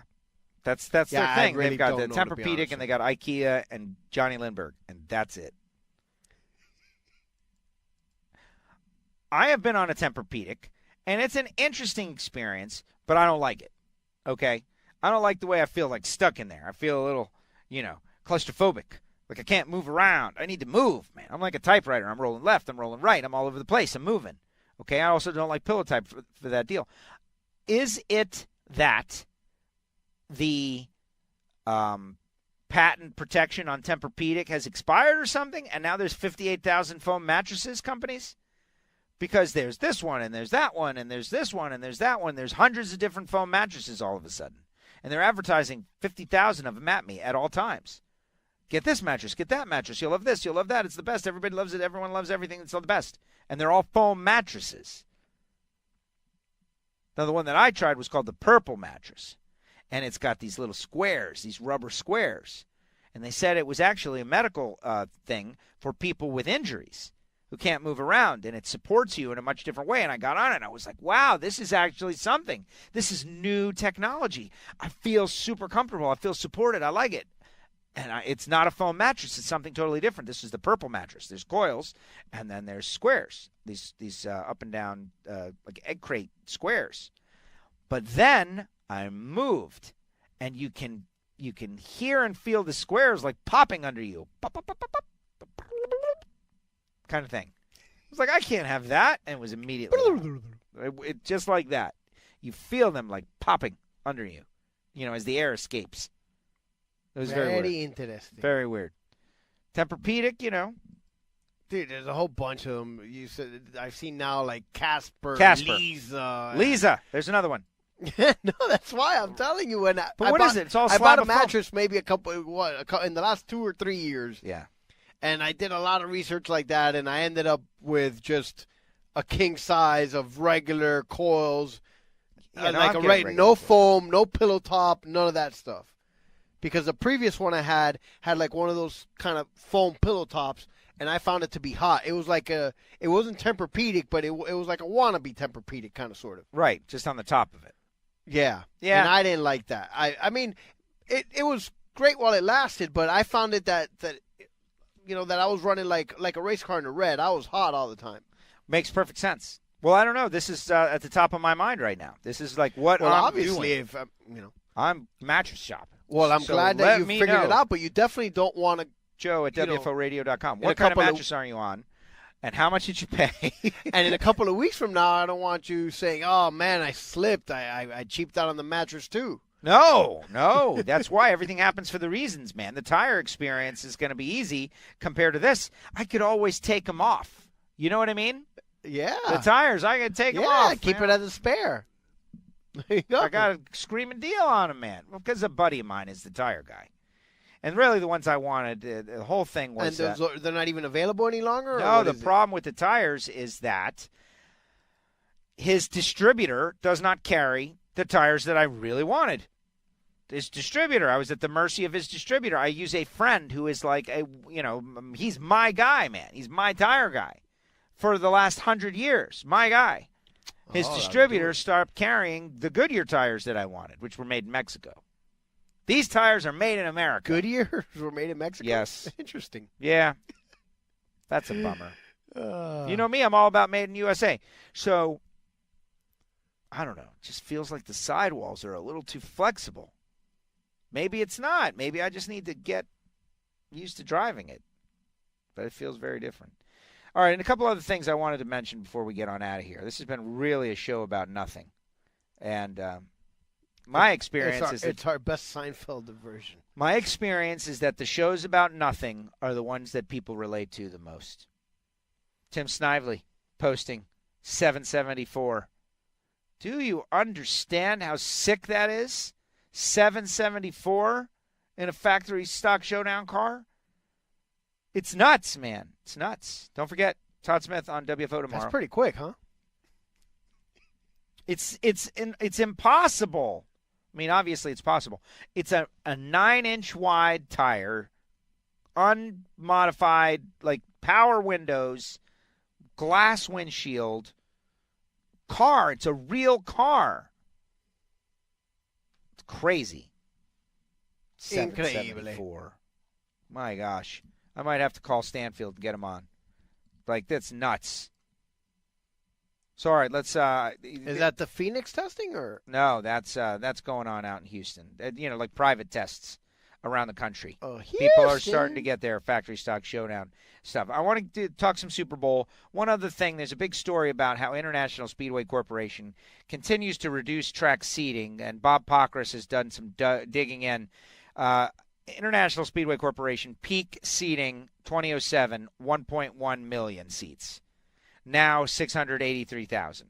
That's their thing. Really They've got the Tempur-Pedic and they got IKEA and Johnny Lindbergh, and that's it. I have been on a Tempur-Pedic, and it's an interesting experience, but I don't like it, okay? I don't like the way I feel like stuck in there. I feel a little, claustrophobic. Like I can't move around. I need to move, man. I'm like a typewriter. I'm rolling left. I'm rolling right. I'm all over the place. I'm moving, okay? I also don't like pillow type for that deal. Is it that the patent protection on Tempur-Pedic has expired or something, and now there's 58,000 foam mattresses companies? Because there's this one, and there's that one, and there's this one, and there's that one. There's hundreds of different foam mattresses all of a sudden. And they're advertising 50,000 of them at me at all times. Get this mattress, get that mattress. You'll love this, you'll love that. It's the best. Everybody loves it. Everyone loves everything. It's all the best. And they're all foam mattresses. Now, the one that I tried was called the Purple mattress. And it's got these little squares, these rubber squares. And they said it was actually a medical thing for people with injuries who can't move around, and it supports you in a much different way. And I got on it, and I was like, wow, this is actually something. This is new technology. I feel super comfortable. I feel supported. I like it. And it's not a foam mattress. It's something totally different. This is the Purple mattress. There's coils, and then there's squares, these up and down like egg crate squares. But then I moved, and you can hear and feel the squares like popping under you. Pop, pop, pop, pop, pop. Kind of thing. It was like, I can't have that. And it was immediately it just like that. You feel them like popping under you, as the air escapes. It was very weird. Interesting. Very weird. Tempur-Pedic, Dude, there's a whole bunch of them. You said I've seen now like Casper. Lisa. There's another one. No, that's why I'm telling you. What is it? It's all I bought a mattress maybe in the last 2 or 3 years. Yeah. And I did a lot of research like that, and I ended up with just a king size of regular coils, no foam, no pillow top, none of that stuff. Because the previous one I had like one of those kind of foam pillow tops, and I found it to be hot. It was like it wasn't Tempur-Pedic, but it was like a wannabe Tempur-Pedic kind of sort of. Right, just on the top of it. Yeah. Yeah. And I didn't like that. I mean, it was great while it lasted, but I found it that I was running like a race car in the red. I was hot all the time. Makes perfect sense. Well, I don't know. This is at the top of my mind right now. This is like what I'm doing. If I'm mattress shopping. Well, I'm glad that you figured it out, but you definitely don't want to. Joe at WFORadio.com. What kind of mattress are you on? And how much did you pay? And in a couple of weeks from now, I don't want you saying, oh, man, I slipped. I cheaped out on the mattress, too. No. That's why everything happens for the reasons, man. The tire experience is going to be easy compared to this. I could always take them off. You know what I mean? Yeah. The tires, I could take them off. Yeah, keep it as a spare. There you go. I got a screaming deal on them, man. Well, because a buddy of mine is the tire guy. And really the ones I wanted, the whole thing was And they're not even available any longer? Or no, the problem with the tires is that his distributor does not carry the tires that I really wanted. His distributor, I was at the mercy of his distributor. I use a friend who is like, he's my guy, man. He's my tire guy for the last 100 years. My guy. His distributor stopped carrying the Goodyear tires that I wanted, which were made in Mexico. These tires are made in America. Goodyear were made in Mexico? Yes. Interesting. Yeah. That's a bummer. You know me, I'm all about made in USA. So, I don't know. It just feels like the sidewalls are a little too flexible. Maybe it's not. Maybe I just need to get used to driving it. But it feels very different. All right, and a couple other things I wanted to mention before we get on out of here. This has been really a show about nothing. And my experience is it's our best Seinfeld version. My experience is that the shows about nothing are the ones that people relate to the most. Tim Snively posting 774. Do you understand how sick that is? 774 in a factory stock showdown car? It's nuts, man. It's nuts. Don't forget, Todd Smith on WFO tomorrow. That's pretty quick, huh? It's impossible. I mean, obviously it's possible. It's a 9-inch wide tire, unmodified, like power windows, glass windshield, car. It's a real car. It's crazy. 774. My gosh. I might have to call Stanfield to get him on. Like, that's nuts. So, all right, let's. Is that the Phoenix testing or? No, that's going on out in Houston. Like private tests around the country. Oh, Houston. People are starting to get their factory stock showdown stuff. I want to talk some Super Bowl. One other thing, there's a big story about how International Speedway Corporation continues to reduce track seating, and Bob Pockris has done some digging in. International Speedway Corporation peak seating 2007, 1.1 million seats. Now 683,000.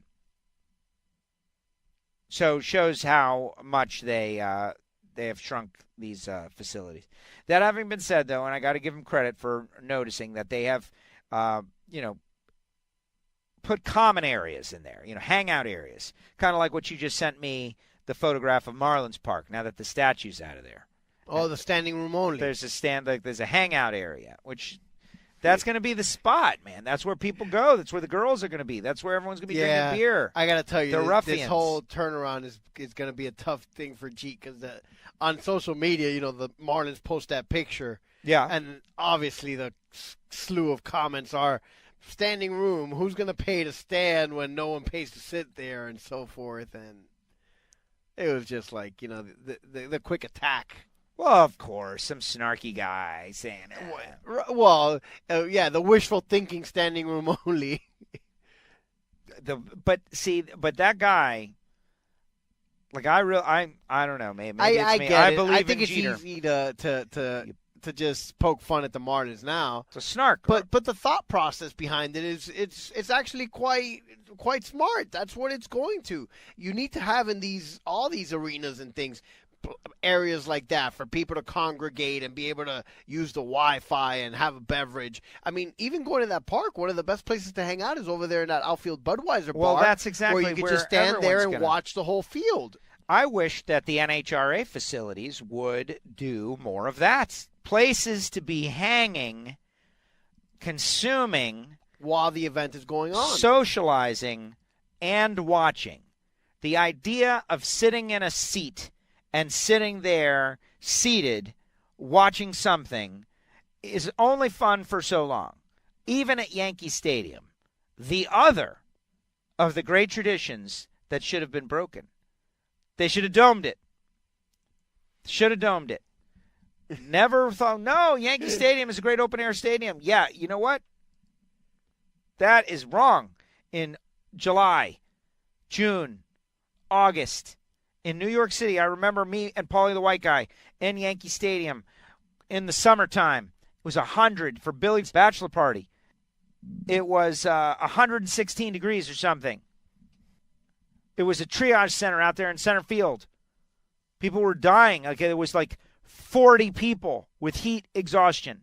So shows how much they have shrunk these facilities. That having been said, though, and I got to give them credit for noticing that they have, put common areas in there, hangout areas, kind of like what you just sent me, the photograph of Marlins Park. Now that the statue's out of there. Oh, the standing room only. There's a hangout area, which. That's going to be the spot, man. That's where people go. That's where the girls are going to be. That's where everyone's going to be drinking beer. I got to tell you, this whole turnaround is going to be a tough thing for Jeet because on social media, the Marlins post that picture. Yeah. And obviously the slew of comments are standing room. Who's going to pay to stand when no one pays to sit there and so forth. And it was just like, the quick attack. Well, of course, some snarky guy saying it. Well, the wishful thinking standing room only. But that guy, like I don't know, maybe I it's me. get I it. believe I think in it's Jeter. easy to just poke fun at the Marlins now. It's a snark, but the thought process behind it is it's actually quite smart. That's what it's going to. You need to have in all these arenas and things. Areas like that for people to congregate and be able to use the Wi-Fi and have a beverage. I mean, even going to that park, one of the best places to hang out is over there in that outfield Budweiser bar. Well, that's exactly where you could just stand there and watch the whole field. I wish that the NHRA facilities would do more of that. Places to be hanging, consuming, while the event is going on, socializing, and watching. The idea of sitting in a seat and sitting there seated watching something is only fun for so long. Even at Yankee Stadium, the other of the great traditions that should have been broken. They should have domed it. Never thought, no, Yankee Stadium is a great open-air stadium. Yeah, you know what? That is wrong. In July, June, August, in New York City, I remember me and Paulie the White Guy in Yankee Stadium in the summertime. It was 100 for Billy's bachelor party. It was 116 degrees or something. It was a triage center out there in center field. People were dying. Okay, there was like 40 people with heat exhaustion.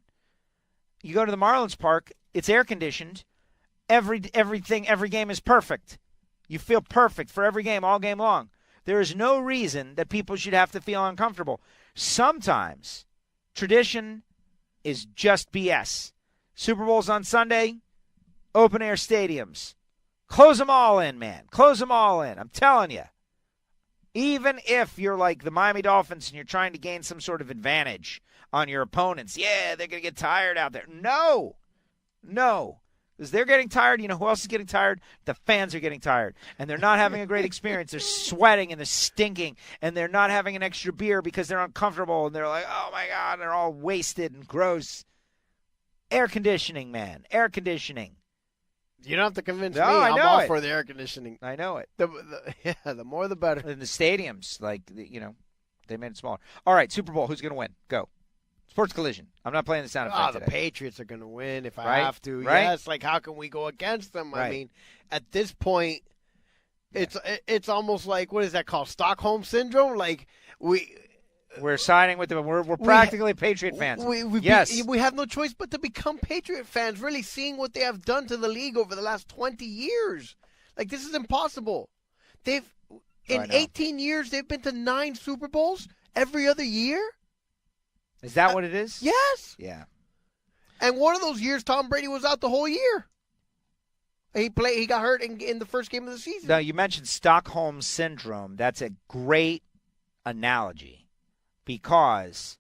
You go to the Marlins Park, it's air conditioned. Every game is perfect. You feel perfect for every game, all game long. There is no reason that people should have to feel uncomfortable. Sometimes tradition is just BS. Super Bowls on Sunday, open air stadiums. Close them all in, man. Close them all in. I'm telling you. Even if you're like the Miami Dolphins and you're trying to gain some sort of advantage on your opponents, yeah, they're going to get tired out there. No. Because they're getting tired. You know who else is getting tired? The fans are getting tired. And they're not having a great experience. They're sweating and they're stinking. And they're not having an extra beer because they're uncomfortable. And they're like, oh, my God, and they're all wasted and gross. Air conditioning, man. Air conditioning. You don't have to convince me. I know I'm all it. for the air conditioning. I know it. The more the better. In the stadiums, they made it smaller. All right, Super Bowl. Who's going to win? Go. SportsCollision. I'm not playing the sound effect the today. Patriots are going to win if I Right? have to. Right? Yes, like how can we go against them? Right. I mean, at this point, it's almost like, what is that called? Stockholm Syndrome? Like We're siding with them. We're practically Patriot fans. We have no choice but to become Patriot fans, really seeing what they have done to the league over the last 20 years. Like, this is impossible. In 18 years, they've been to 9 Super Bowls every other year. Is that what it is? Yes. Yeah. And one of those years, Tom Brady was out the whole year. He got hurt in the first game of the season. Now, you mentioned Stockholm Syndrome. That's a great analogy. Because,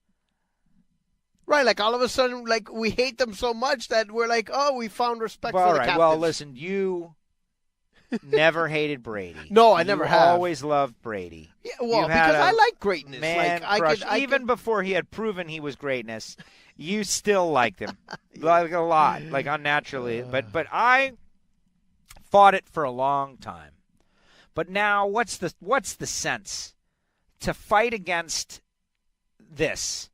right, like all of a sudden, like we hate them so much that we're like, oh, we found respect for the captains. Well, listen, you never hated Brady. No, I never have. Always loved Brady. Yeah, well, because I like greatness. Man, even before he had proven he was greatness, you still liked him, like a lot, like unnaturally. But I fought it for a long time. But now, what's the sense to fight against? This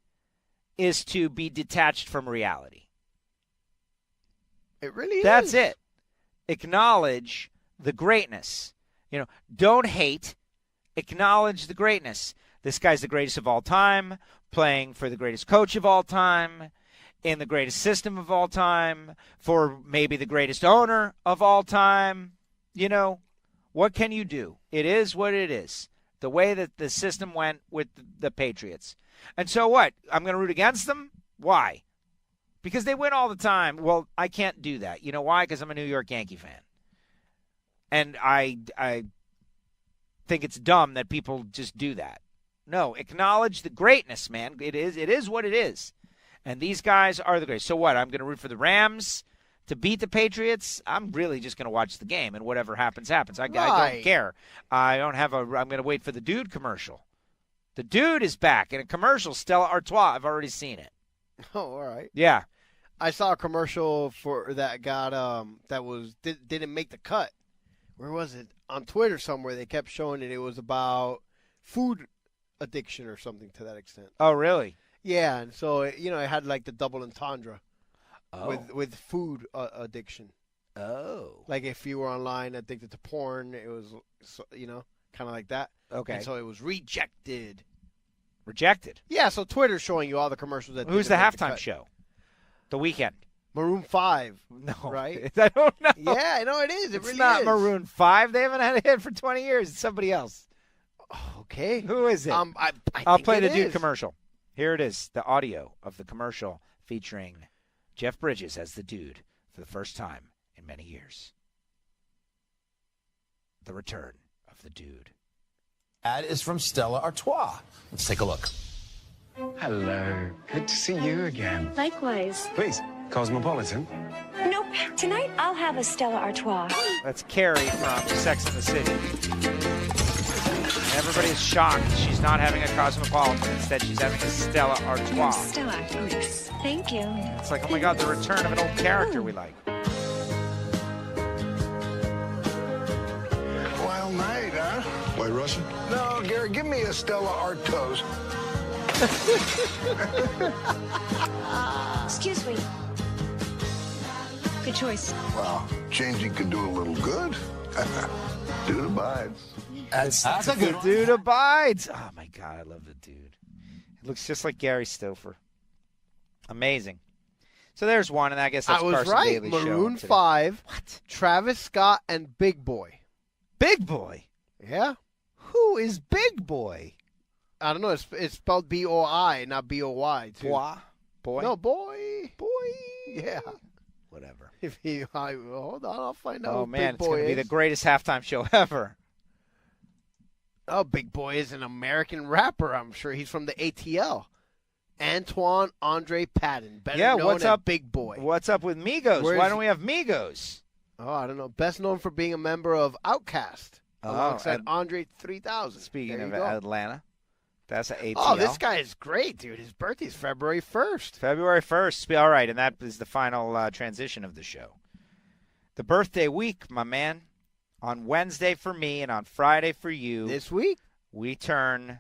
is to be detached from reality. It really is. That's it. Acknowledge the greatness. Don't hate. Acknowledge the greatness. This guy's the greatest of all time, playing for the greatest coach of all time, in the greatest system of all time, for maybe the greatest owner of all time. What can you do? It is what it is. The way that the system went with the Patriots. And so what? I'm going to root against them? Why? Because they win all the time. Well, I can't do that. You know why? Because I'm a New York Yankee fan. And I think it's dumb that people just do that. No, acknowledge the greatness, man. It is what it is. And these guys are the greatest. So what? I'm going to root for the Rams to beat the Patriots? I'm really just going to watch the game, and whatever happens, happens. I don't care. I'm going to wait for the Dude commercial. The Dude is back in a commercial, Stella Artois. I've already seen it. Oh, all right. Yeah. I saw a commercial for that didn't make the cut. Where was it? On Twitter somewhere. They kept showing it. It was about food addiction or something to that extent. Oh, really? Yeah, and so it had like the double entendre with food addiction. Oh. Like if you were online addicted to porn, it was kind of like that. Okay. And so it was rejected. Rejected? Yeah, so Twitter's showing you all the commercials that Who's the halftime show? The Weeknd. Maroon 5. No. Right? I don't know. Yeah, I know it is. It's not Maroon 5. They haven't had a hit for 20 years. It's somebody else. Okay. Who is it? I'll play the Dude commercial. Here it is, the audio of the commercial featuring Jeff Bridges as the Dude for the first time in many years. The return of the Dude. Ad is from Stella Artois. Let's take a look. Hello. Good to see you again. Likewise. Please, Cosmopolitan. Nope. Tonight I'll have a Stella Artois. That's Carrie from Sex and the City. Everybody's shocked she's not having a Cosmopolitan. Instead, she's having a Stella Artois. Stella, please. Thank you. It's like, oh my God, the return of an old character we like. Well made, huh? White Russian? No, Gary, give me a Stella Artois. Excuse me. Good choice. Well, changing could do a little good. Dude abides. That's a good one. Dude abides. Oh, my God, I love the dude. It looks just like Gary Stouffer. Amazing. So there's one, and I guess that's I was Carson right. Daly's Maroon show 5, What? Travis Scott, and Big Boy. Big Boy? Yeah? Who is Big Boy? I don't know. It's spelled B-O-I, not B-O-Y, too. Boy? No, boy. Boy. Yeah. Whatever. Hold on, I'll find out Oh, who man, Big it's Boy going to be is. the greatest halftime show ever. Oh, Big Boy is an American rapper. I'm sure he's from the ATL. Antoine Andre Patton, better known what's as up, Big Boy. What's up with Migos? Where's- Why don't we have Migos? Oh, I don't know. Best known for being a member of Outkast alongside and Andre 3000. Speaking There of you go. Atlanta, that's an ATL. Oh, this guy is great, dude. His birthday's February 1st. February 1st. All right, and that is the final transition of the show. The birthday week, my man. On Wednesday for me and on Friday for you. This week? We turn,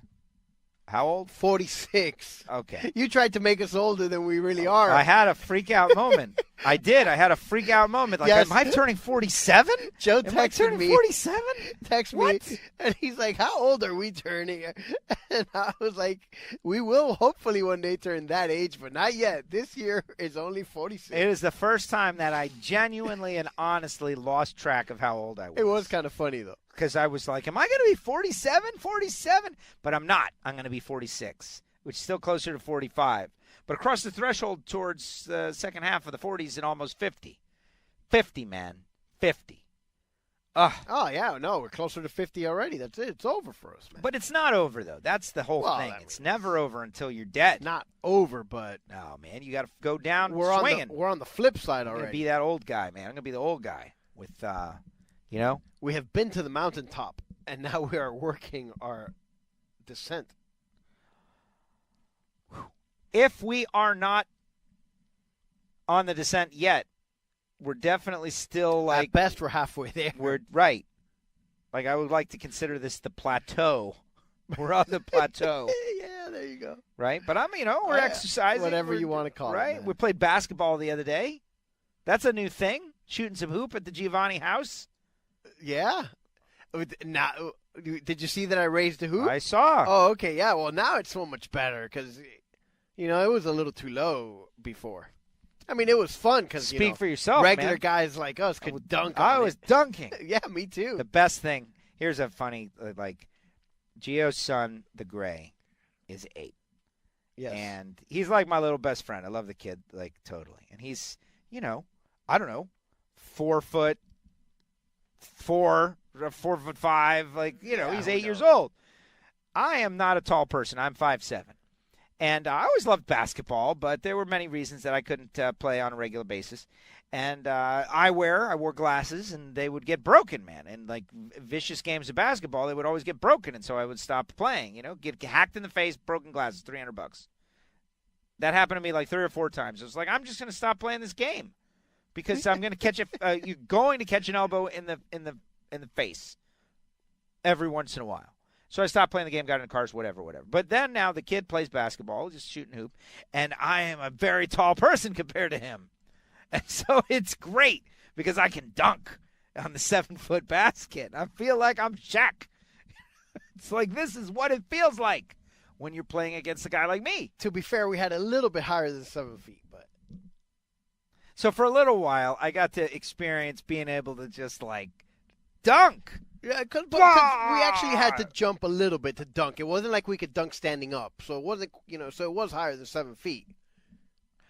how old? 46. Okay. You tried to make us older than we really are. I had a freak out moment. I did. I had a freak out moment. Like, Yes. am I turning 47? Joe Am I texted turning me. 47? Text What? me, and he's like, how old are we turning? And I was like, we will hopefully one day turn that age, but not yet. This year is only 46. It is the first time that I genuinely and honestly lost track of how old I was. It was kind of funny, though. Because I was like, am I going to be 47? 47? But I'm not. I'm going to be 46, which is still closer to 45. But across the threshold towards the second half of the 40s and almost 50. 50, man. 50. Oh, yeah, no, we're closer to 50 already. That's it. It's over for us, man. But it's not over, though. That's the whole Well, thing. It's never over until you're dead. Not over, but No, man. You got to go down we're swinging. we're on the flip side I'm going to already. be that old guy, man. I'm going to be the old guy with, you know. We have been to the mountaintop, and now we are working our descent. If we are not on the descent yet, we're definitely still like At best, we're halfway there. we're right. Like I would like to consider this the plateau. We're on the plateau, Yeah, there you go. right? But we're exercising. Whatever We're- you want to call it. right? man. We played basketball the other day. That's a new thing. Shooting some hoop at the Giovanni house. Yeah. Now, did you see that I raised the hoop? I saw. Oh, okay. Yeah. Well, now it's so much better because, it was a little too low before. I mean, it was fun because Speak for yourself, regular man. guys like us could dunk. I on was it. dunking. Yeah, me too. The best thing. Here's a funny Gio's son, the Gray, is 8. Yes. And he's like my little best friend. I love the kid, totally. And he's, I don't know, 4'4", 4'5", he's 8 years old. I am not a tall person. I'm 5'7". And I always loved basketball, but there were many reasons that I couldn't play on a regular basis. And I wore glasses, and they would get broken, man. And vicious games of basketball, they would always get broken, and so I would stop playing. Get hacked in the face, broken glasses, $300. That happened to me 3 or 4 times. I was like, I'm just going to stop playing this game because I'm going to catch you're going to catch an elbow in the face every once in a while. So I stopped playing the game, got in the cars, whatever. But then now the kid plays basketball, just shooting hoop, and I am a very tall person compared to him. And so it's great because I can dunk on the 7-foot basket. I feel like I'm Shaq. It's like this is what it feels like when you're playing against a guy like me. To be fair, we had a little bit higher than 7 feet, but So for a little while, I got to experience being able to just dunk. yeah, because we actually had to jump a little bit to dunk. It wasn't like we could dunk standing up, so it wasn't. So it was higher than 7 feet.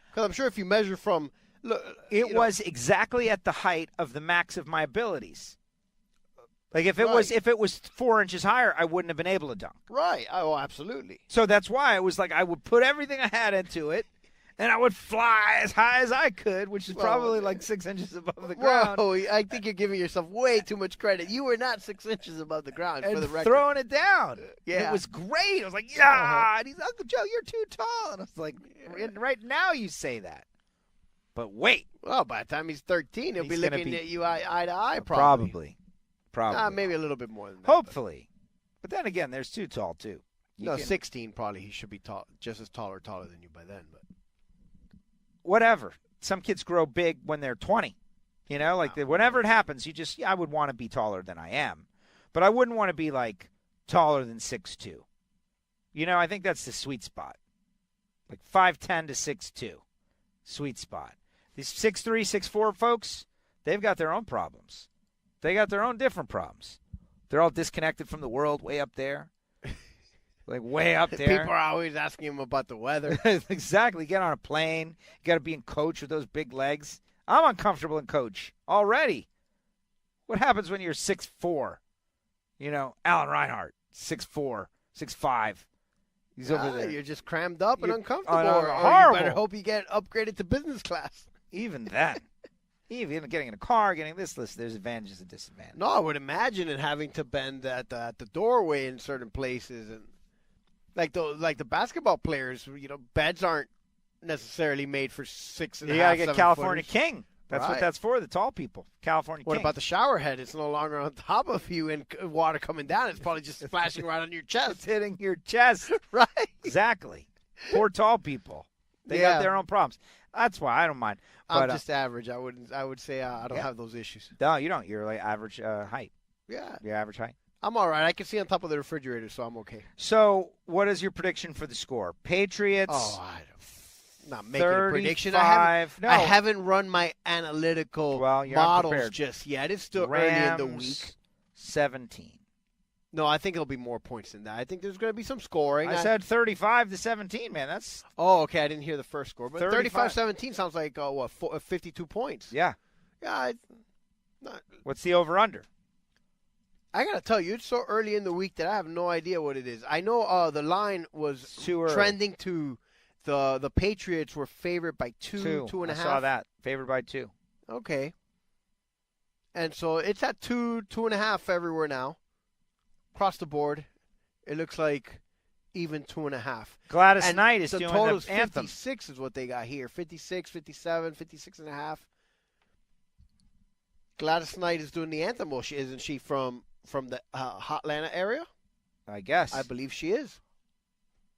Because I'm sure if you measure from, It was exactly at the height of the max of my abilities. If it was 4 inches higher, I wouldn't have been able to dunk. Right. Oh, absolutely. So that's why it was I would put everything I had into it, and I would fly as high as I could, which is probably 6 inches above the ground. Whoa, I think you're giving yourself way too much credit. You were not 6 inches above the ground, And for the record. throwing it down. Yeah. It was great. I was like, yeah. And he's, Uncle Joe, you're too tall. And I was like, right now you say that. But wait. Well, by the time he's 13, he'll be He's gonna looking be- at you eye to eye, probably. Probably. Maybe a little bit more than that. Hopefully. But then again, there's too tall, too. No, 16 probably. He should be tall, just as tall or taller than you by then. But Whatever. Some kids grow big when they're 20. Whenever it happens, I would want to be taller than I am. But I wouldn't want to be, like, taller than 6'2". You know, I think that's the sweet spot. Like 5'10" to 6'2". Sweet spot. These 6'3", 6'4" folks, they've got their own problems. They got their own different problems. They're all disconnected from the world way up there. Like way up there. People are always asking him about the weather. Exactly. Get on a plane. You got to be in coach with those big legs. I'm uncomfortable in coach already. What happens when you're 6'4"? You know, Alan Reinhart, 6'4", 6'5". He's over there. You're just crammed up and uncomfortable. Horrible. You better hope you get upgraded to business class. Even then. Even getting in a car, getting this list, there's advantages and disadvantages. No, I would imagine it having to bend at the doorway in certain places, and like the basketball players, you know, beds aren't necessarily made for 6.5. You gotta get California footers. King. That's what that's for. The tall people, California What King. about the shower head? It's no longer on top of you and water coming down. It's probably just splashing right on your chest. It's hitting your chest. Right. Exactly. Poor tall people. They got their own problems. That's why I don't mind. But, I'm just average. I would say I don't have those issues. No, you don't. You're like average height. Yeah. Your average height. I'm all right. I can see on top of the refrigerator, so I'm okay. So, what is your prediction for the score? Patriots. Oh, I don't. Not making a prediction. 35. I haven't run my analytical models unprepared. Just yet. It's still Rams, early in the week. 17. No, I think it'll be more points than that. I think there's going to be some scoring. I said 35-17, man. That's okay. I didn't hear the first score, but 35. 35-17 sounds like 52 points. Yeah. Yeah. What's the over/under? I got to tell you, it's so early in the week that I have no idea what it is. I know the line was trending to the Patriots were favored by 2.5. I saw that. Favored by 2. Okay. And so it's at 2.5 everywhere now. Across the board, it looks like even 2.5. Gladys Knight is doing the total is anthem. 56 is what they got here. 56, 57, 56.5. Gladys Knight is doing the anthem. Well, isn't she from the Hotlanta area? I guess. I believe she is.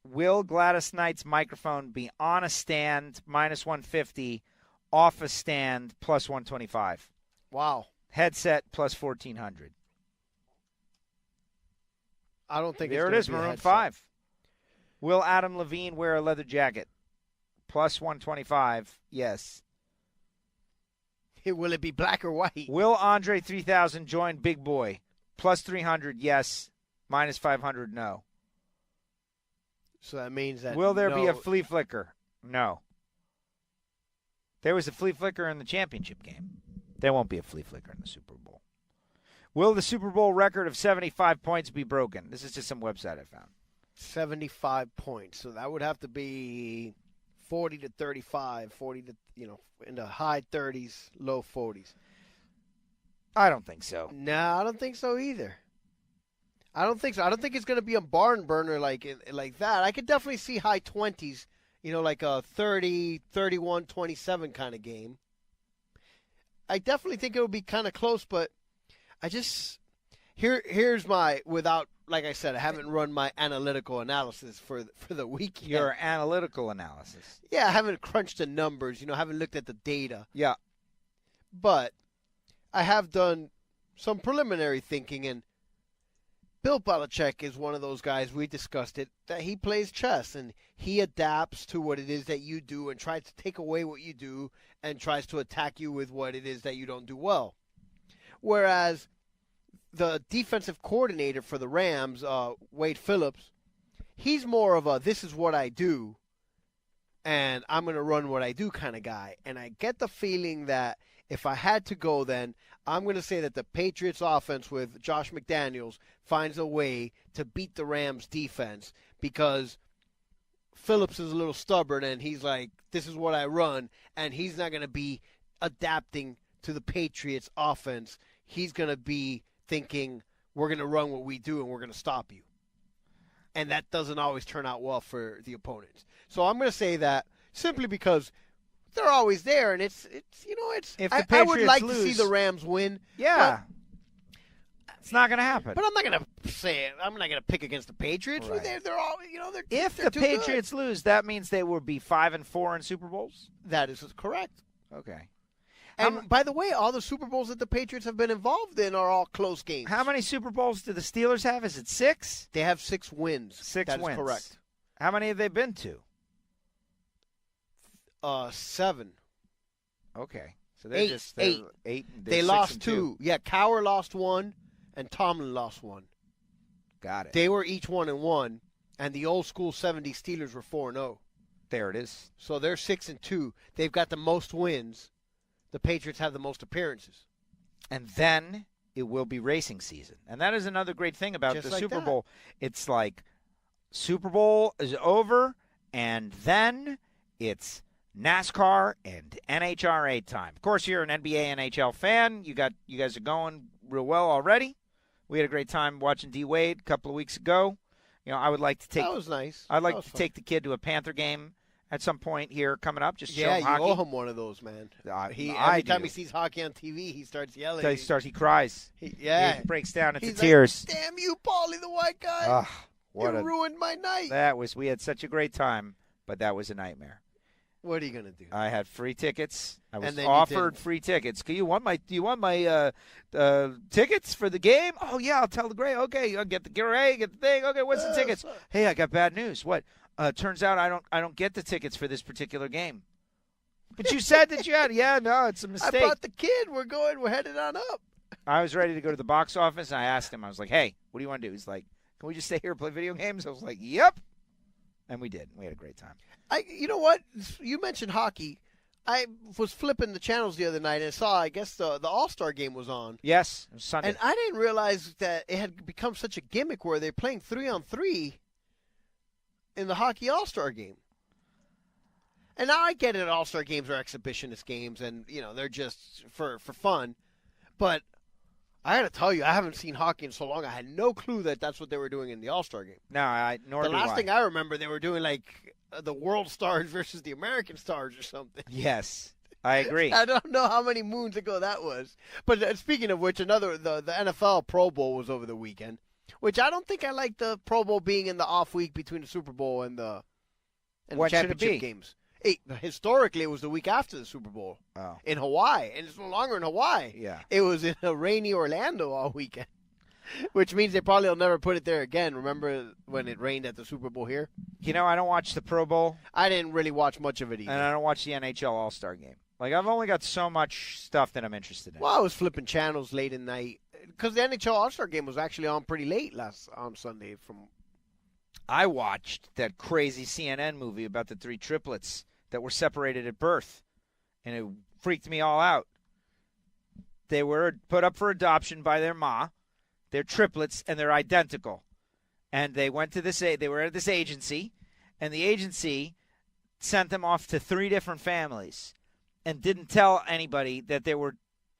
Will Gladys Knight's microphone be on a stand, -150, off a stand, +125? Wow. Headset, +1,400. I don't think there it's it is, Maroon 5. Will Adam Levine wear a leather jacket? +125, yes. Will it be black or white? Will Andre 3000 join Big Boy? +300, yes. -500, no. So that means that will there be a flea flicker? No. There was a flea flicker in the championship game. There won't be a flea flicker in the Super Bowl. Will the Super Bowl record of 75 points be broken? This is just some website I found. 75 points. So that would have to be 40 to 35, 40 to, in the high 30s, low 40s. I don't think so. No, I don't think so either. I don't think so. I don't think it's going to be a barn burner like that. I could definitely see high 20s, like a 30, 31, 27 kind of game. I definitely think it would be kind of close, but I just here's my without, like I said, I haven't run my analytical analysis for the week yet. Your analytical analysis. Yeah, I haven't crunched the numbers, haven't looked at the data. Yeah. But I have done some preliminary thinking, and Bill Belichick is one of those guys, we discussed it, that he plays chess and he adapts to what it is that you do and tries to take away what you do and tries to attack you with what it is that you don't do well. Whereas the defensive coordinator for the Rams, Wade Phillips, he's more of a this is what I do and I'm going to run what I do kind of guy. And I get the feeling that if I had to go then, I'm going to say that the Patriots offense with Josh McDaniels finds a way to beat the Rams defense because Phillips is a little stubborn and he's like, this is what I run, and he's not going to be adapting to the Patriots offense. He's going to be thinking, we're going to run what we do and we're going to stop you. And that doesn't always turn out well for the opponents. So I'm going to say that simply because they're always there, and it's if the I would like lose, to see the Rams win. Yeah. It's not going to happen. But I'm not going to say it. I'm not going to pick against the Patriots. Right. They're all, if they're the Patriots lose, that means they will be 5-4 in Super Bowls? That is correct. Okay. And by the way, all the Super Bowls that the Patriots have been involved in are all close games. How many Super Bowls do the Steelers have? Is it 6? They have 6 wins. 6 that wins. Is correct. How many have they been to? 7. Okay. So they're 8. just 8. 8. They lost 2. Yeah, Cowher lost 1, and Tomlin lost 1. Got it. They were each 1-1, and the old school 70 Steelers were 4-0. There it is. So they're 6-2. They've got the most wins. The Patriots have the most appearances. And then it will be racing season. And that is another great thing about Just the like Super that. Bowl. It's like Super Bowl is over, and then it's NASCAR and NHRA time. Of course, you're an NBA, NHL fan. You guys are going real well already. We had a great time watching D-Wade a couple of weeks ago. You know, I would like to take. That was nice. I'd like That was to fun. take the kid to a Panther game at some point here coming up. Just show Yeah, him you hockey. owe him one of those, man. I Every time do. he sees hockey on TV, he starts yelling. He cries. He breaks down into He's tears. Like, damn you, Paulie the white guy! Ah, you ruined my night. We had such a great time, but that was a nightmare. What are you gonna do? I had free tickets. I was And then you offered didn't. free tickets. Do you want my tickets for the game? Oh yeah, I'll tell the Gray. Okay, I'll get the Gray, get the thing. Okay, what's the tickets? Hey, I got bad news. What? Turns out I don't get the tickets for this particular game. But you said that you had. Yeah, no, it's a mistake. I brought the kid. We're headed on up. I was ready to go to the box office, and I asked him. I was like, "Hey, what do you want to do?" He's like, "Can we just stay here and play video games?" I was like, "Yep," and we did. We had a great time. You know what? You mentioned hockey. I was flipping the channels the other night and saw, I guess, the All-Star game was on. Yes, it was Sunday. And I didn't realize that it had become such a gimmick where they're playing 3-on-3 in the hockey All-Star game. And now I get it, All-Star games are exhibitionist games, and, you know, they're just for fun. But I got to tell you, I haven't seen hockey in so long. I had no clue that that's what they were doing in the All-Star game. No, nor the do I. last thing I remember, they were doing, like, the World Stars versus the American Stars or something. Yes, I agree. I don't know how many moons ago that was. But speaking of which, the NFL Pro Bowl was over the weekend, which I don't think I like the Pro Bowl being in the off week between the Super Bowl and the What should it championship be? games. Historically, it was the week after the Super Bowl in Hawaii, and it's no longer in Hawaii. Yeah. It was in a rainy Orlando all weekend, which means they probably will never put it there again. Remember when it rained at the Super Bowl here? You know, I don't watch the Pro Bowl. I didn't really watch much of it either. And I don't watch the NHL All-Star Game. Like, I've only got so much stuff that I'm interested in. Well, I was flipping channels late at night because the NHL All-Star Game was actually on pretty late on Sunday. I watched that crazy CNN movie about the 3 triplets that were separated at birth, and it freaked me all out. They were put up for adoption by their ma. They're triplets, and they're identical. And they went to they were at this agency, and the agency sent them off to 3 different families and didn't tell anybody that they were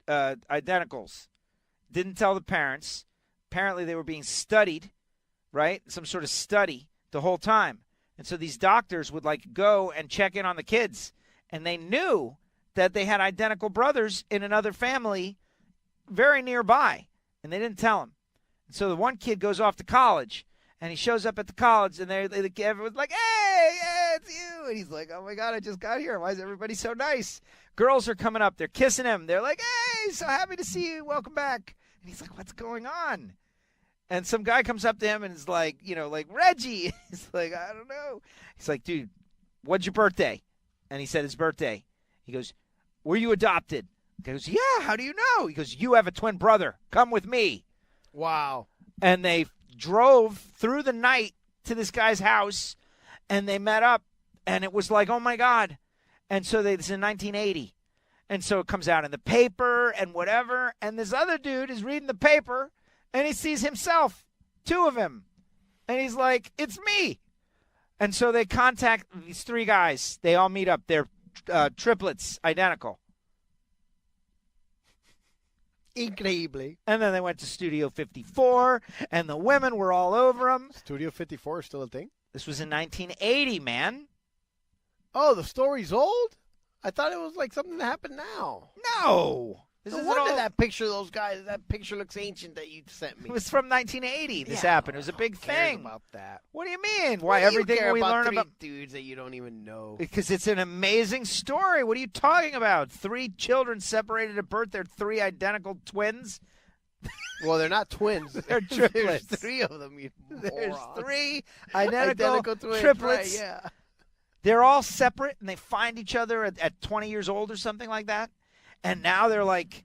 identicals. Didn't tell the parents. Apparently they were being studied, right? Some sort of study the whole time. And so these doctors would go and check in on the kids, and they knew that they had identical brothers in another family very nearby, and they didn't tell them. And so the one kid goes off to college, and he shows up at the college, and everyone's like, hey, it's you. And he's like, oh, my God, I just got here. Why is everybody so nice? Girls are coming up. They're kissing him. They're like, hey, so happy to see you. Welcome back. And he's like, what's going on? And some guy comes up to him and is like, Reggie. He's like, I don't know. He's like, dude, what's your birthday? And he said his birthday. He goes, were you adopted? He goes, yeah, how do you know? He goes, you have a twin brother. Come with me. Wow. And they drove through the night to this guy's house, and they met up, and it was like, oh, my God. And so this is in 1980. And so it comes out in the paper and whatever, and this other dude is reading the paper, and he sees himself, 2 of him. And he's like, it's me. And so they contact these 3 guys. They all meet up. They're triplets, identical. Increíble. And then they went to Studio 54, and the women were all over them. Studio 54 is still a thing? This was in 1980, man. Oh, the story's old? I thought it was like something that happened now. No. No wonder that picture of those guys, that picture looks ancient that you sent me. It was from 1980. This happened. It was a big thing. About that. What do you mean? Why everything we learn about dudes that you don't even know? Because it's an amazing story. What are you talking about? 3 children separated at birth. They're 3 identical twins. Well, they're not twins. They're triplets. There's 3 of them. There's morons. 3 identical twins, triplets. Right, yeah. They're all separate, and they find each other at 20 years old or something like that. And now they're like,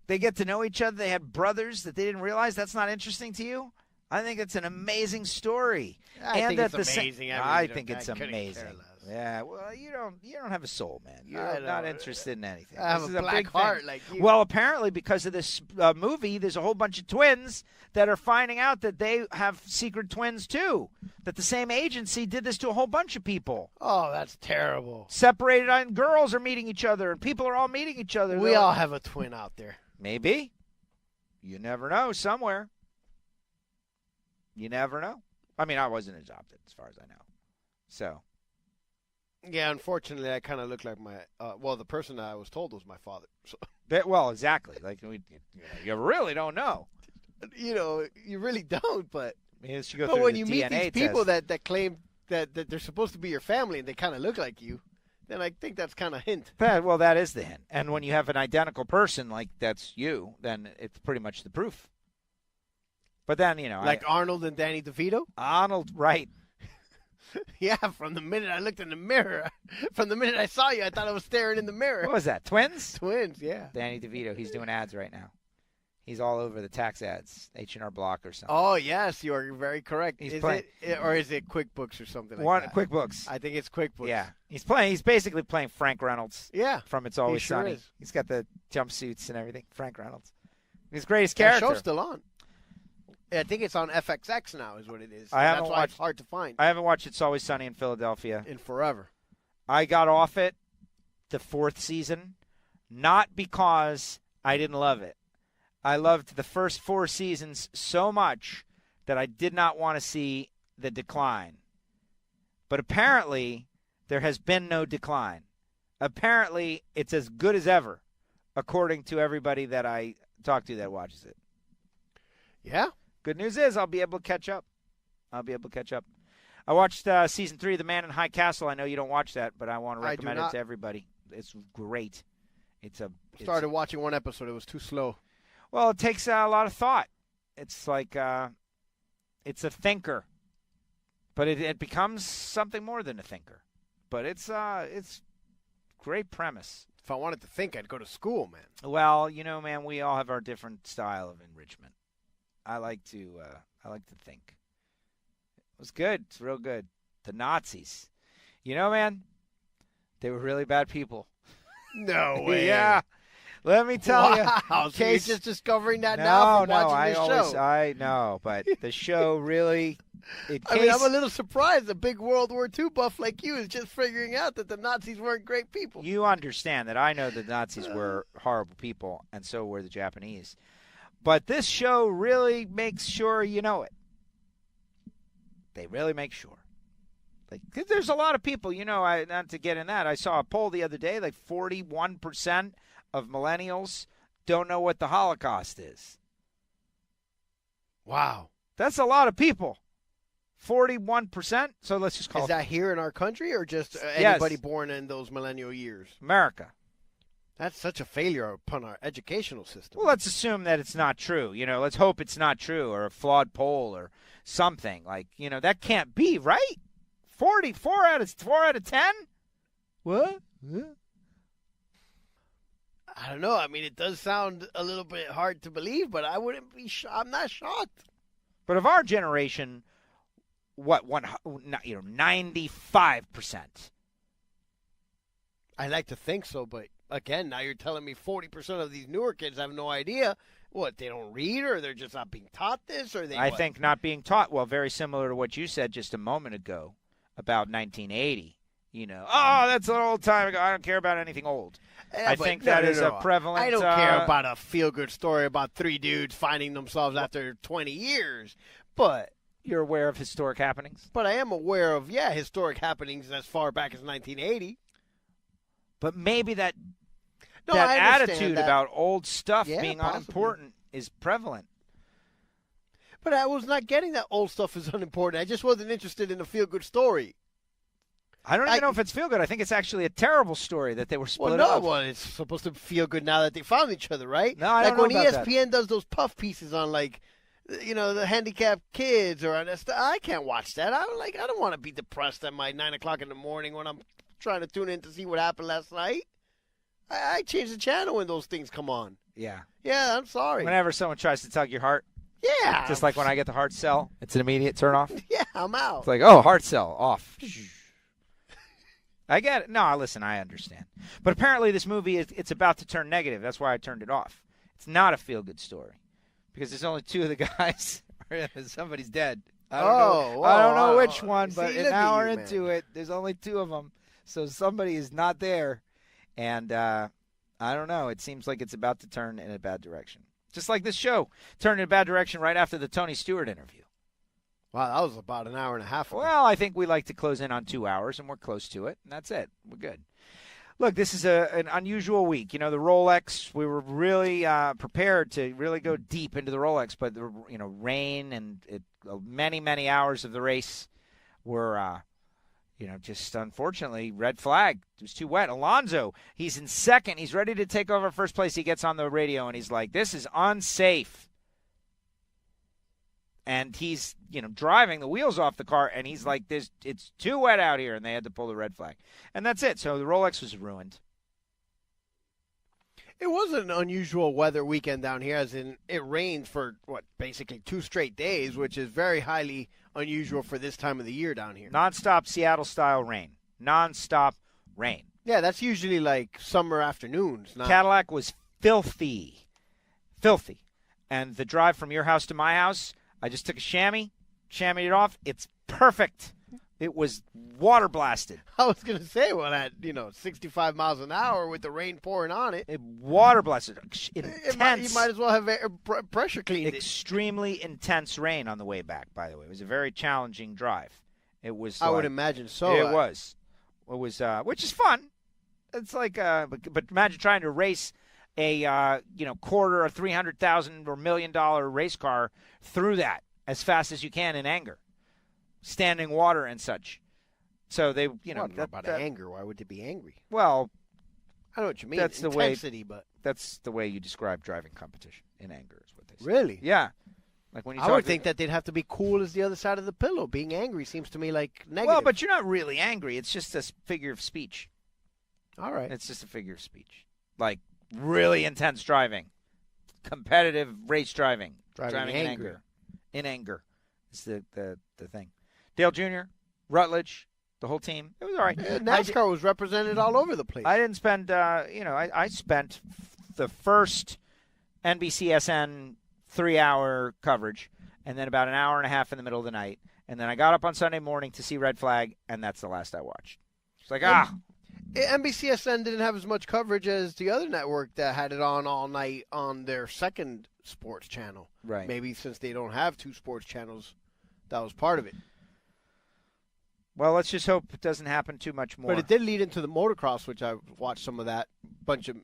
they get to know each other. They had brothers that they didn't realize. That's not interesting to you? I think it's an amazing story. I think it's amazing. I think it's amazing. Yeah, well, you don't have a soul, man. You're not interested in anything. I have a black heart like you. Well, apparently because of this movie, there's a whole bunch of twins that are finding out that they have secret twins too. That the same agency did this to a whole bunch of people. Oh, that's terrible. Separated, and girls are meeting each other, and people are all meeting each other. We all have a twin out there. Maybe. You never know. Somewhere. You never know. I mean, I wasn't adopted, as far as I know. So. Yeah, unfortunately, I kind of look like my. The person that I was told was my father. So. Well, exactly. Like you really don't know. You really don't. But but when you meet DNA these people that claim that they're supposed to be your family and they kind of look like you, then I think that's kind of hint. Well, that is the hint. And when you have an identical person like that's you, then it's pretty much the proof. But then, like Arnold and Danny DeVito? Arnold, right. Yeah, from the minute I looked in the mirror, from the minute I saw you, I thought I was staring in the mirror. What was that, twins? Twins, yeah. Danny DeVito, he's doing ads right now. He's all over the tax ads, H&R Block or something. Oh, yes, you are very correct. He's is playing, or is it QuickBooks or something like that? QuickBooks. I think it's QuickBooks. Yeah. He's basically playing Frank Reynolds. Yeah. From It's Always Sunny. Is. He's got the jumpsuits and everything. Frank Reynolds. His greatest character. That show's still on. I think it's on FXX now is what it is. That's why it's hard to find. I haven't watched It's Always Sunny in Philadelphia. In forever. I got off it the 4th season, not because I didn't love it. I loved the first 4 seasons so much that I did not want to see the decline. But apparently, there has been no decline. Apparently, it's as good as ever, according to everybody that I talk to that watches it. Yeah? Good news is I'll be able to catch up. I watched Season 3 of The Man in High Castle. I know you don't watch that, but I want to recommend it to everybody. It's great. Started watching one episode. It was too slow. Well, it takes a lot of thought. It's like it's a thinker, but it becomes something more than a thinker. But it's great premise. If I wanted to think, I'd go to school, man. Well, man, we all have our different style of enrichment. I like to think. It was good. It's real good. The Nazis, man, they were really bad people. No way. Yeah. Let me tell you. Wow, so you're just discovering that now from watching the show. I know, but the show really... I'm a little surprised a big World War II buff like you is just figuring out that the Nazis weren't great people. You understand that I know the Nazis were horrible people, and so were the Japanese. But this show really makes sure you know it. They really make sure. Cause there's a lot of people, not to get in that. I saw a poll the other day, 41% of millennials don't know what the Holocaust is. Wow. That's a lot of people. 41%. So let's just call it. Is that here in our country or just anybody born in those millennial years? America. That's such a failure upon our educational system. Well, let's assume that it's not true. Let's hope it's not true or a flawed poll or something. That can't be, right? 4 out of 10? What? Yeah. I don't know. I mean, it does sound a little bit hard to believe, but I wouldn't be. I'm not shocked. But of our generation, 95%. I like to think so, but again, now you're telling me 40% of these newer kids have no idea. What, they don't read, or they're just not being taught this, or I think not being taught. Well, very similar to what you said just a moment ago about 1980. That's an old time ago. I don't care about anything old. I think that is a prevalent... I don't care about a feel-good story about 3 dudes finding themselves after 20 years, but... You're aware of historic happenings? But I am aware of, historic happenings as far back as 1980. But maybe that... No, that I understand attitude that. about old stuff being possibly unimportant is prevalent. But I was not getting that old stuff is unimportant. I just wasn't interested in a feel-good story. I don't even know if it's feel good. I think it's actually a terrible story that they were split up. Well, it's supposed to feel good now that they found each other, right? No, I don't know when about ESPN does those puff pieces on, like, the handicapped kids or on that stuff, I can't watch that. I don't want to be depressed at my 9 o'clock in the morning when I'm trying to tune in to see what happened last night. I change the channel when those things come on. Yeah. Yeah, I'm sorry. Whenever someone tries to tug your heart. Yeah. Just like when I get the heart cell, it's an immediate turn off. Yeah, I'm out. It's like, oh, heart cell off. I get it. No, listen, I understand. But apparently this movie, it's about to turn negative. That's why I turned it off. It's not a feel-good story because there's only two of the guys. Somebody's dead. I don't know which one, but an hour into it, there's only two of them. So somebody is not there. And I don't know. It seems like it's about to turn in a bad direction. Just like this show turned in a bad direction right after the Tony Stewart interview. Wow, that was about an hour and a half ago. Well, I think we like to close in on 2 hours, and we're close to it, and that's it. We're good. Look, this is an unusual week. You know, the Rolex, we were really prepared to really go deep into the Rolex, but the rain and many, many hours of the race were, just unfortunately, red flag. It was too wet. Alonso, he's in second. He's ready to take over first place. He gets on the radio, and he's like, this is unsafe. And he's, driving the wheels off the car, and he's like, it's too wet out here, and they had to pull the red flag. And that's it. So the Rolex was ruined. It was an unusual weather weekend down here, as in it rained for, basically 2 straight days, which is very highly unusual for this time of the year down here. Nonstop Seattle-style rain. Nonstop rain. Yeah, that's usually like summer afternoons. Cadillac was filthy. Filthy. And the drive from your house to my house, I just took a chamois it off. It's perfect. It was water blasted. I was going to say, at 65 miles an hour with the rain pouring on it. Water blasted. Intense. You might as well have pressure cleaned it. Extremely intense rain on the way back, by the way. It was a very challenging drive. It was. I would imagine so. It was. It was, which is fun. It's like, but imagine trying to race a, quarter or $300,000 or $1 million race car through that as fast as you can in anger. Standing water and such. So they, about anger. Why would they be angry? Well, I know what you mean. That's intensity, but that's the way you describe driving competition in anger, is what they say. Really? Yeah. Like when you I would think that they'd have to be cool as the other side of the pillow. Being angry seems to me like negative. Well, but you're not really angry. It's just a figure of speech. All right. It's just a figure of speech. Like really intense driving, competitive race driving in anger. In anger is the thing. Dale Jr., Rutledge, the whole team. It was all right. NASCAR was represented all over the place. I didn't spend, I spent the first NBCSN 3-hour coverage and then about an hour and a half in the middle of the night. And then I got up on Sunday morning to see Red Flag, and that's the last I watched. It's like, NBCSN didn't have as much coverage as the other network that had it on all night on their second sports channel. Right. Maybe since they don't have 2 sports channels, that was part of it. Well, let's just hope it doesn't happen too much more. But it did lead into the motocross, which I watched some of that. Bunch of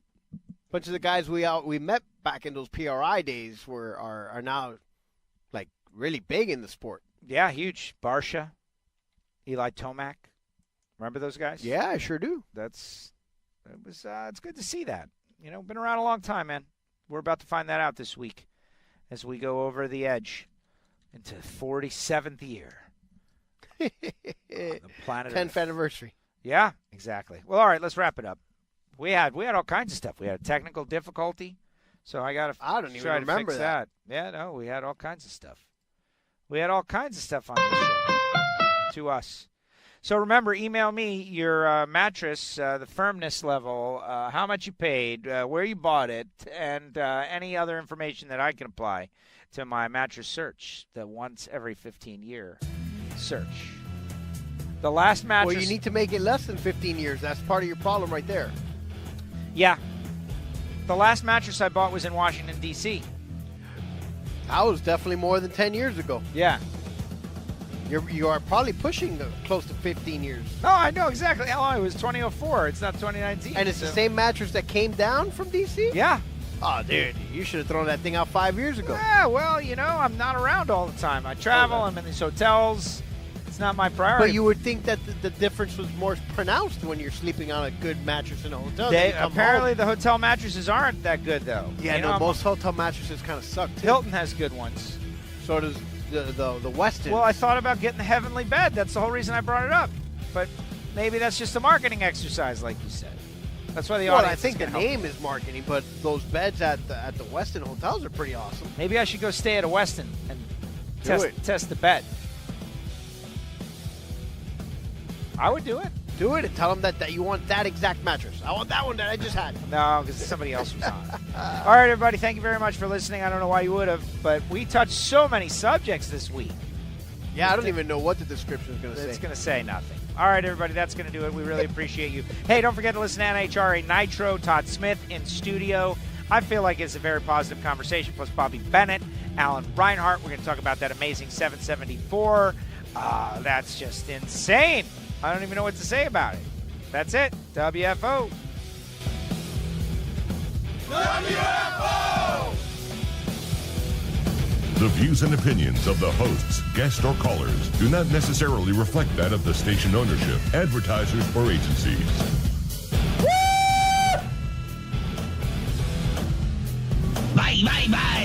the guys we met back in those PRI days are now like really big in the sport. Yeah, huge. Barsha, Eli Tomac. Remember those guys? Yeah, I sure do. It's good to see that. Been around a long time, man. We're about to find that out this week as we go over the edge into 47th year. On the planet 10th anniversary. Yeah, exactly. Well, all right, let's wrap it up. We had all kinds of stuff. We had a technical difficulty, so I don't even try to fix that. Yeah, no, we had all kinds of stuff. We had all kinds of stuff on this show to us. So remember, email me your mattress, the firmness level, how much you paid, where you bought it, and any other information that I can apply to my mattress search, the once every 15-year search. The last mattress. Well, you need to make it less than 15 years. That's part of your problem right there. Yeah. The last mattress I bought was in Washington, D.C. That was definitely more than 10 years ago. Yeah. You are probably pushing close to 15 years. No, I know exactly how long. It was 2004. It's not 2019. And it's the same mattress that came down from DC? Yeah. Oh, dude, you should have thrown that thing out 5 years ago. Yeah, well, I'm not around all the time. I travel. I'm in these hotels. It's not my priority. But you would think that the difference was more pronounced when you're sleeping on a good mattress in a hotel. Apparently, the hotel mattresses aren't that good, though. Yeah, most hotel mattresses kind of suck, too. Hilton has good ones. So does the Westin. Well, I thought about getting the Heavenly bed. That's the whole reason I brought it up. But maybe that's just a marketing exercise, like you said. That's why the audience. I think the name is marketing, but those beds at the Westin hotels are pretty awesome. Maybe I should go stay at a Westin and test the bed. I would do it. Do it and tell them that you want that exact mattress. I want that one that I just had. No, because somebody else was on. All right, everybody, thank you very much for listening. I don't know why you would have, but we touched so many subjects this week. Yeah, I don't even know what the description is going to say. It's going to say nothing. All right, everybody, that's going to do it. We really appreciate you. Hey, don't forget to listen to NHRA Nitro, Todd Smith in studio. I feel like it's a very positive conversation, plus Bobby Bennett, Alan Reinhart. We're going to talk about that amazing 774. That's just insane. I don't even know what to say about it. That's it. WFO. WFO! The views and opinions of the hosts, guests, or callers do not necessarily reflect that of the station ownership, advertisers, or agencies. Bye, bye, bye.